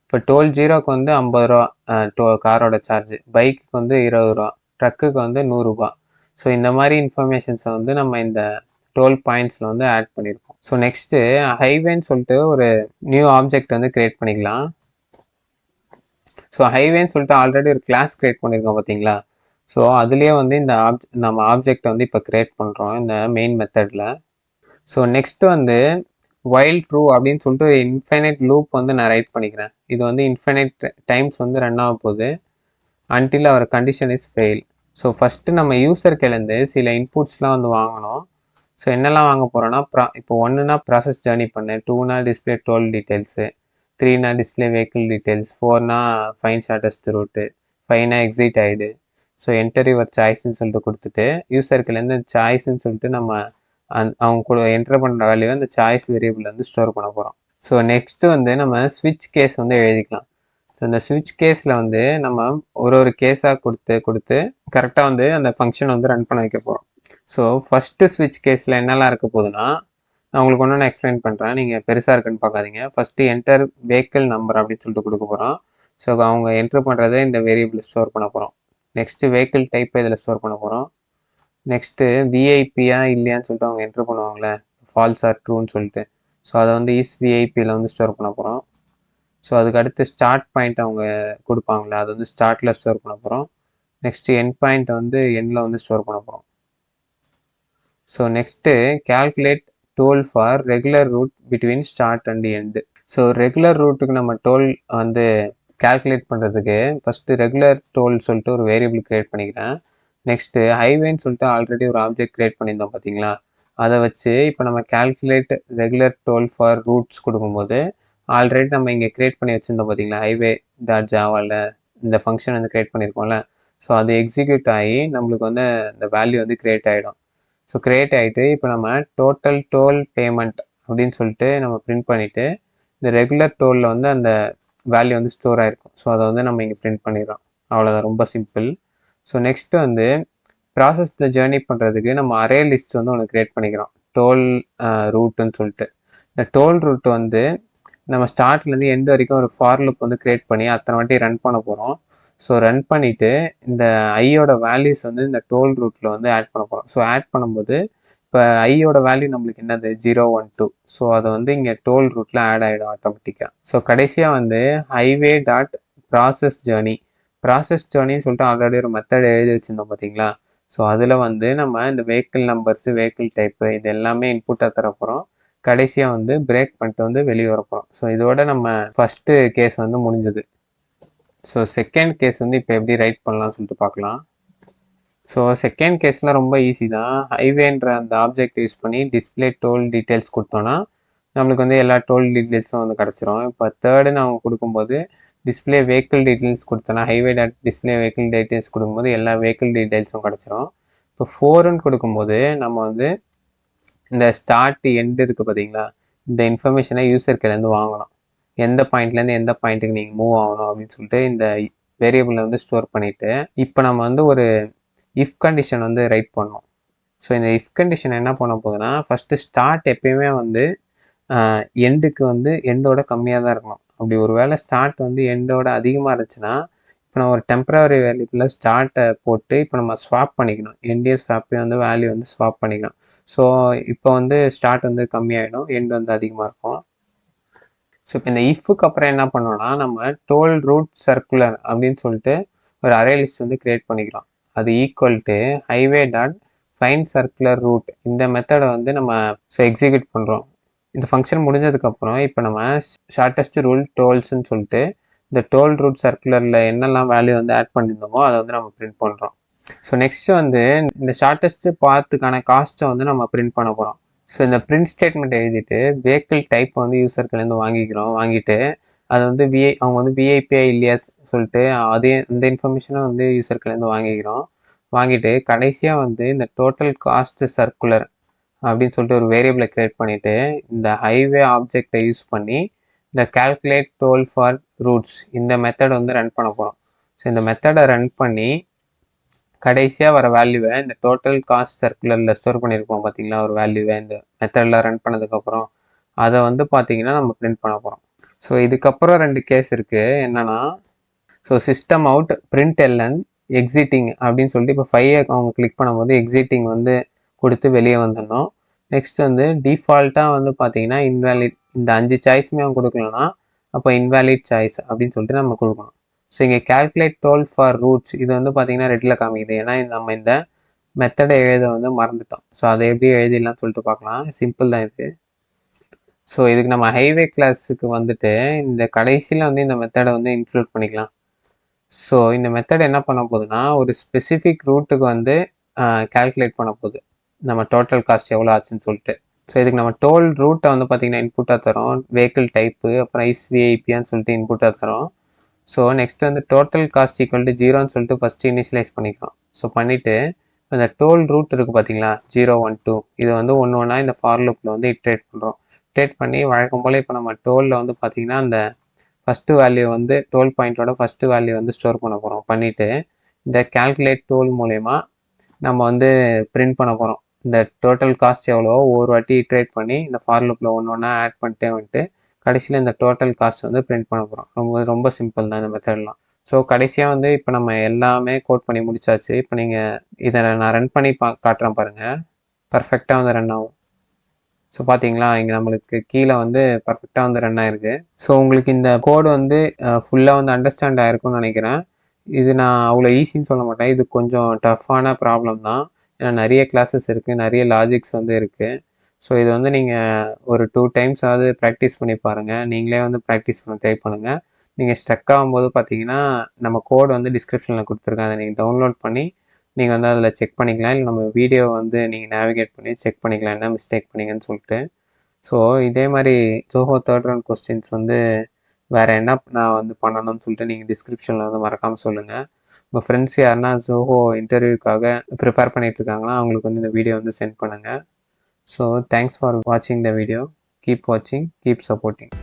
இப்போ டோல் 0க்கு வந்து 50 ரூபா காரோட சார்ஜ், பைக்குக்கு வந்து 20 ரூபா, ட்ரக்குக்கு வந்து 100 ரூபா. ஸோ இந்த மாதிரி இன்ஃபர்மேஷன்ஸை வந்து நம்ம இந்த டோல் பாயிண்ட்ஸில் வந்து ஆட் பண்ணியிருக்கோம். ஸோ நெக்ஸ்ட்டு ஹைவேன்னு சொல்லிட்டு ஒரு நியூ ஆப்ஜெக்ட் வந்து க்ரியேட் பண்ணிக்கலாம். ஸோ ஹைவேன்னு சொல்லிட்டு ஆல்ரெடி ஒரு கிளாஸ் க்ரியேட் பண்ணியிருக்கோம் பார்த்தீங்களா. ஸோ அதுலேயே வந்து இந்த நம்ம ஆப்ஜெக்ட் வந்து இப்போ க்ரியேட் பண்ணுறோம் இந்த மெயின் மெத்தடில். ஸோ நெக்ஸ்ட்டு வந்து வைல் ட்ரூ அப்படின்னு சொல்லிட்டு இன்ஃபைனைட் லூப் வந்து நான் ரைட் பண்ணிக்கிறேன். இது வந்து இன்ஃபைனைட் டைம்ஸ் வந்து ரன் ஆக போகுது until our condition is fail. So first நம்ம யூசர்கிலேருந்து சில இன்புட்ஸ்லாம் வந்து வாங்கணும். ஸோ என்னெல்லாம் வாங்க போகிறோன்னா இப்போ 1னா ப்ராசஸ் ஜேர்னி பண்ணு, 2னா டிஸ்பிளே டோல் டீட்டெயில்ஸு, 3னா டிஸ்பிளே வெஹிக்கிள் டீட்டெயில்ஸ், 4னா ஃபைன் ஷார்ட்டஸ்ட் ரூட்டு, 5னா எக்ஸிட் ஆகிடு. ஸோ என்டர் யுவர் சாய்ஸ்ன்னு சொல்லிட்டு கொடுத்துட்டு யூசர்கிலேருந்து சாய்ஸ்ன்னு சொல்லிட்டு நம்ம அவங்க கூட என்டர் பண்ணுற வேல்யூ அந்த சாய்ஸ் வேரியபிள் வந்து ஸ்டோர் பண்ண போகிறோம். ஸோ நெக்ஸ்ட்டு வந்து நம்ம ஸ்விட்ச் கேஸ் வந்து எழுதிக்கலாம். ஸோ இந்த ஸ்விட்ச் கேஸில் வந்து நம்ம ஒரு கேஸாக கொடுத்து கரெக்டாக வந்து அந்த ஃபங்க்ஷன் வந்து ரன் பண்ண வைக்க போகிறோம். ஸோ ஃபஸ்ட்டு ஸ்விட்ச் கேஸில் என்னெல்லாம் இருக்க போகுதுன்னா நான் உங்களுக்கு ஒன்று எக்ஸ்பிளைன் பண்ணுறேன், நீங்கள் பெருசாக இருக்குன்னு பார்க்காதீங்க. ஃபஸ்ட்டு என்டர் வெஹிக்கிள் நம்பர் அப்படின்னு சொல்லிட்டு கொடுக்க போகிறோம். ஸோ அவங்க என்டர் பண்ணுறதை இந்த வேரியபிள் ஸ்டோர் பண்ண போகிறோம். நெக்ஸ்ட்டு வெஹிக்கிள் டைப்பை இதில் ஸ்டோர் பண்ண போகிறோம். நெக்ஸ்ட்டு விஐபியா இல்லையான்னு சொல்லிட்டு அவங்க என்ட்ரு பண்ணுவாங்களே ஃபால்ஸ் ஆர் ட்ரூன்னு சொல்லிட்டு, ஸோ அதை வந்து இஸ் விஐபியில் வந்து ஸ்டோர் பண்ண போகிறோம். ஸோ அதுக்கு அடுத்து ஸ்டார்ட் பாயிண்ட் அவங்க கொடுப்பாங்களே அது வந்து ஸ்டார்ட்டில் ஸ்டோர் பண்ண போகிறோம். நெக்ஸ்ட்டு எண்ட் பாயிண்ட் வந்து எண்டில் வந்து ஸ்டோர் பண்ண போகிறோம். So next calculate toll for regular route between start and end. So regular ரூட்டுக்கு நம்ம டோல் வந்து கால்குலேட் பண்ணுறதுக்கு ஃபஸ்ட்டு ரெகுலர் டோல் சொல்லிட்டு ஒரு வேரியபிள் க்ரியேட் பண்ணிக்கிறேன். நெக்ஸ்ட்டு ஹைவேன்னு சொல்லிட்டு ஆல்ரெடி ஒரு ஆப்ஜெக்ட் க்ரியேட் பண்ணியிருந்தோம் பார்த்தீங்களா, அதை வச்சு இப்போ நம்ம calculate regular toll for routes கொடுக்கும்போது ஆல்ரெடி நம்ம இங்கே க்ரியேட் பண்ணி வச்சுருந்தோம் பார்த்தீங்களா, ஹைவே டாட் ஜாவாவில் இந்த ஃபங்க்ஷன் வந்து க்ரியேட் பண்ணியிருக்கோம்ல. ஸோ அது எக்ஸிக்யூட் ஆகி நம்மளுக்கு வந்து இந்த வேல்யூ வந்து க்ரியேட் ஆகிடும். ஸோ க்ரியேட் ஆகிட்டு இப்போ நம்ம டோட்டல் டோல் பேமெண்ட் அப்படின்னு சொல்லிட்டு நம்ம பிரிண்ட் பண்ணிவிட்டு இந்த ரெகுலர் டோலில் வந்து அந்த வேல்யூ வந்து ஸ்டோர் ஆகிருக்கும். ஸோ அதை வந்து நம்ம இங்கே பிரிண்ட் பண்ணிடுறோம். அவ்வளோதான், ரொம்ப சிம்பிள். ஸோ நெக்ஸ்ட்டு வந்து ப்ராசஸ் த ஜேர்னி பண்ணுறதுக்கு நம்ம அரே லிஸ்ட் வந்து ஒன்று க்ரியேட் பண்ணிக்கிறோம், டோல் ரூட்டுன்னு சொல்லிட்டு. இந்த டோல் ரூட் வந்து நம்ம ஸ்டார்ட்லேருந்து எண்டு வரைக்கும் ஒரு ஃபார் லூப் வந்து க்ரியேட் பண்ணி அத்தனை வாட்டி ரன் பண்ண போகிறோம். ஸோ ரன் பண்ணிவிட்டு இந்த ஐயோட வேல்யூஸ் வந்து இந்த டோல் ரூட்டில் வந்து ஆட் பண்ண போகிறோம். ஸோ ஆட் பண்ணும்போது இப்போ ஐயோட வேல்யூ நம்மளுக்கு என்னது 0, 1, 2. ஸோ அதை வந்து இங்கே டோல் ரூட்டில் ஆட் ஆகிடும் ஆட்டோமேட்டிக்காக. ஸோ கடைசியாக வந்து ஹைவே டாட் ப்ராசஸ் ஜேர்னின்னு சொல்லிட்டு ஆல்ரெடி ஒரு மெத்தட் எழுதி வச்சுருந்தோம் பார்த்தீங்களா. ஸோ அதில் வந்து நம்ம இந்த வெஹிக்கிள் நம்பர்ஸு, வெஹிக்கிள் டைப்பு இது எல்லாமே இன்புட்டாக தர போகிறோம். கடைசியாக வந்து பிரேக் பண்ணிட்டு வந்து வெளியே வரப்போகிறோம். ஸோ இதோட நம்ம ஃபஸ்ட்டு கேஸ் வந்து முடிஞ்சது. ஸோ செகண்ட் கேஸ் வந்து இப்போ எப்படி ரைட் பண்ணலாம்னு சொல்லிட்டு பார்க்கலாம். ஸோ செகண்ட் கேஸில் ரொம்ப ஈஸி தான். ஹைவேன்ற அந்த ஆப்ஜெக்ட் யூஸ் பண்ணி டிஸ்பிளே டோல் டீட்டெயில்ஸ் கொடுத்தோன்னா நம்மளுக்கு வந்து எல்லா டோல் டீட்டெயில்ஸும் வந்து கிடச்சிரும். இப்போ தேர்டுன்னு அவங்க கொடுக்கும்போது டிஸ்பிளே வெஹிக்கிள் டீட்டெயில்ஸ் கொடுத்தோன்னா highway dot display vehicle details கொடுக்கும்போது எல்லா வெஹிக்கிள் டீட்டெயில்ஸும் கிடச்சிரும். இப்போ 4ன்னு கொடுக்கும்போது நம்ம வந்து இந்த ஸ்டார்ட் எண்டு இருக்குது பார்த்தீங்களா, இந்த இன்ஃபர்மேஷனை யூசர் கிட்டேருந்து வாங்கணும். எந்த பாயிண்ட்லேருந்து எந்த பாயிண்ட்டுக்கு நீங்கள் மூவ் ஆகணும் அப்படின்னு சொல்லிட்டு இந்த வேரியபிளை வந்து ஸ்டோர் பண்ணிவிட்டு இப்போ நம்ம வந்து ஒரு இஃப் கண்டிஷன் வந்து ரைட் பண்ணோம். ஸோ இந்த இஃப் கண்டிஷன் என்ன பண்ண போகுதுன்னா, ஃபஸ்ட்டு ஸ்டார்ட் எப்பயுமே வந்து எண்டுக்கு வந்து எண்டோட கம்மியாக தான் இருக்கணும். அப்படி ஒரு வேளை ஸ்டார்ட் வந்து எண்டோட அதிகமாக இருந்துச்சுன்னா இப்போ நம்ம ஒரு டெம்பரரி வேல்யூக்குள்ள ஸ்டார்ட்டை போட்டு இப்போ நம்ம ஸ்வாப் பண்ணிக்கணும். என்டிஎஸ் ஸ்வாப்பே வந்து வேல்யூ வந்து ஸ்வாப் பண்ணிக்கணும். ஸோ இப்போ வந்து ஸ்டார்ட் வந்து கம்மியாகிடும், எண்ட் வந்து அதிகமாக இருக்கும். ஸோ இப்போ இந்த இஃப்க்கு அப்புறம் என்ன பண்ணோம்னா நம்ம டோல் ரூட் சர்க்குலர் அப்படின்னு சொல்லிட்டு ஒரு அரே லிஸ்ட் வந்து க்ரியேட் பண்ணிக்கிறோம். அது equal to highway dot find circular route. இந்த மெத்தடை வந்து நம்ம எக்ஸிக்யூட் பண்ணுறோம். இந்த ஃபங்க்ஷன் முடிஞ்சதுக்கப்புறம் இப்போ நம்ம ஷார்ட்டஸ்ட் ரூல் டோல்ஸ்ன்னு சொல்லிட்டு இந்த டோல் ரூட் சர்க்குலரில் என்னெல்லாம் வேல்யூ வந்து ஆட் பண்ணியிருந்தோமோ அதை வந்து நம்ம பிரிண்ட் பண்ணுறோம். ஸோ நெக்ஸ்ட்டு வந்து இந்த ஷார்ட்டஸ்ட் பாத்துக்கான காஸ்ட்டை வந்து நம்ம பிரிண்ட் பண்ண போகிறோம். ஸோ இந்த பிரிண்ட் ஸ்டேட்மெண்ட் எழுதிட்டு வெஹிக்கிள் டைப் வந்து யூசர்கிட்டேருந்து வாங்கிட்டு அது வந்து அவங்க வந்து விஐபிஐ இல்லையா சொல்லிட்டு அந்த இன்ஃபர்மேஷனை வந்து யூசர்கிட்டேருந்து வாங்கிட்டு கடைசியாக வந்து இந்த டோட்டல் காஸ்ட் சர்க்குலர் அப்படின்னு சொல்லிட்டு ஒரு வேரியபிளை க்ரியேட் பண்ணிவிட்டு இந்த ஹைவே ஆப்ஜெக்டை யூஸ் பண்ணி இந்த கால்குலேட் டோல் ஃபார் ரூட்ஸ் இந்த மெத்தடை வந்து ரன் பண்ண போகிறோம். ஸோ இந்த மெத்தடை ரன் பண்ணி கடைசியாக வர வேல்யூவை இந்த டோட்டல் காஸ்ட் சர்க்குலரில் ஸ்டோர் பண்ணியிருப்போம் பார்த்தீங்களா, ஒரு வேல்யூவை இந்த மெத்தடில் ரன் பண்ணதுக்கப்புறம் அதை வந்து பார்த்தீங்கன்னா நம்ம பிரிண்ட் பண்ண போகிறோம். ஸோ இதுக்கப்புறம் 2 கேஸ் இருக்குது. என்னென்னா system out print LN exiting அப்படின்னு சொல்லிட்டு இப்போ 5 அவங்க கிளிக் பண்ணும்போது எக்ஸிட்டிங் வந்து கொடுத்து வெளியே வந்துடணும். நெக்ஸ்ட் வந்து டிஃபால்ட்டாக வந்து பார்த்தீங்கன்னா இன்வேலிட், இந்த 5 சாய்ஸுமே அவங்க கொடுக்கலன்னா அப்போ இன்வேலிட் சாய்ஸ் அப்படின்னு சொல்லிட்டு நம்ம கொடுக்கணும். ஸோ இங்கே கால்குலேட் டோல் ஃபார் ரூட்ஸ் இது வந்து பார்த்தீங்கன்னா ரெட்டில் காமிக்குது, ஏன்னா நம்ம இந்த மெத்தடை எழுத வந்து மறந்துட்டோம். ஸோ அதை எப்படி எழுதிடலாம்னு சொல்லிட்டு பார்க்கலாம். சிம்பிள் தான் இது. ஸோ இதுக்கு நம்ம ஹைவே கிளாஸுக்கு வந்துட்டு இந்த கடைசியில் வந்து இந்த மெத்தடை வந்து இன்க்ளூட் பண்ணிக்கலாம். ஸோ இந்த மெத்தட் என்ன பண்ண போகுதுன்னா ஒரு ஸ்பெசிஃபிக் ரூட்டுக்கு வந்து கால்குலேட் பண்ண போகுது நம்ம டோட்டல் காஸ்ட் எவ்வளோ ஆச்சுன்னு சொல்லிட்டு. ஸோ இதுக்கு நம்ம டோல் ரூட்டை வந்து பார்த்தீங்கன்னா இன்புட்டாக தரோம், வெஹிக்கிள் டைப்பு அப்புறம் ஐஸ்விஐபியான்னு சொல்லிட்டு இன்புட்டாக தரோம். ஸோ நெக்ஸ்ட் வந்து டோட்டல் காஸ்ட் ஈக்குவல் டு 0ன்னு சொல்லிட்டு ஃபஸ்ட்டு இனிஷியலைஸ் பண்ணிக்கிறோம். ஸோ பண்ணிவிட்டு இந்த டோல் ரூட் இருக்குது பார்த்தீங்களா 0, 1, 2 இது வந்து ஒன்று ஒன்றா இந்த ஃபார் லூப்பில் வந்து இட்ரேட் பண்ணுறோம். இட்ரேட் பண்ணி வழக்கம் போல் இப்போ நம்ம டோலில் வந்து பார்த்தீங்கன்னா அந்த ஃபஸ்ட்டு வேல்யூ வந்து டோல் பாயிண்ட்டோட ஃபஸ்ட்டு வேல்யூ வந்து ஸ்டோர் பண்ண போகிறோம். பண்ணிவிட்டு இந்த கால்குலேட் டோல் மூலயமா நம்ம வந்து பிரிண்ட் பண்ண போகிறோம். இந்த டோட்டல் காஸ்ட் எவ்வளோ ஒரு வாட்டி இட்ரேட் பண்ணி இந்த ஃபார் லூப்பில் ஒன்று ஒன்றா ஆட் பண்ணிட்டே வந்துட்டு கடைசியில் இந்த டோட்டல் காஸ்ட் வந்து பிரிண்ட் பண்ண போகிறோம். ரொம்ப சிம்பிள் தான் இந்த மெத்தட்லாம். ஸோ கடைசியாக வந்து இப்போ நம்ம எல்லாமே கோட் பண்ணி முடிச்சாச்சு. இப்போ நீங்கள் இதை நான் ரன் பண்ணி காட்டுறேன் பாருங்கள், பர்ஃபெக்டாக வந்து ரன் ஆகும். ஸோ பார்த்தீங்களா இங்கே நம்மளுக்கு கீழே வந்து பர்ஃபெக்டாக வந்து ரன் ஆயிருக்கு. ஸோ உங்களுக்கு இந்த கோடு வந்து ஃபுல்லாக வந்து அண்டர்ஸ்டாண்ட் ஆயிருக்கும்னு நினைக்கிறேன். இது நான் அவ்வளோ ஈஸின்னு சொல்ல மாட்டேன், இது கொஞ்சம் டஃப்பான ப்ராப்ளம் தான். ஏன்னா நிறைய கிளாஸஸ் இருக்குது, நிறைய லாஜிக்ஸ் வந்து இருக்குது. ஸோ இது வந்து நீங்கள் ஒரு 2 டைம்ஸாவது ப்ராக்டிஸ் பண்ணி பாருங்கள். நீங்களே வந்து ப்ராக்டிஸ் பண்ண ட்ரை பண்ணுங்கள். நீங்கள் ஸ்டக் ஆகும்போது பார்த்தீங்கன்னா நம்ம கோடு வந்து டிஸ்கிரிப்ஷனில் கொடுத்துருக்கேன். அதை நீங்கள் டவுன்லோட் பண்ணி நீங்கள் வந்து அதில் செக் பண்ணிக்கலாம். இல்லை நம்ம வீடியோ வந்து நீங்கள் நேவிகேட் பண்ணி செக் பண்ணிக்கலாம் என்ன மிஸ்டேக் பண்ணீங்கன்னு சொல்லிட்டு. ஸோ இதே மாதிரி ஜோஹோ தேர்ட் ரவுண்ட் கொஸ்டின்ஸ் வந்து வேறு என்ன நான் வந்து பண்ணணும்னு சொல்லிட்டு நீங்கள் டிஸ்கிரிப்ஷனில் வந்து மறக்காமல் சொல்லுங்கள். உங்கள் ஃப்ரெண்ட்ஸ் யாருன்னா ஜோஹோ இன்டர்வியூக்காக ப்ரிப்பேர் பண்ணிட்டு இருக்காங்கன்னா அவங்களுக்கு வந்து இந்த வீடியோ வந்து சென்ட் பண்ணுங்கள். ஸோ தேங்க்ஸ் ஃபார் வாட்சிங் த வீடியோ. கீப் வாட்சிங், கீப் சப்போர்ட்டிங்.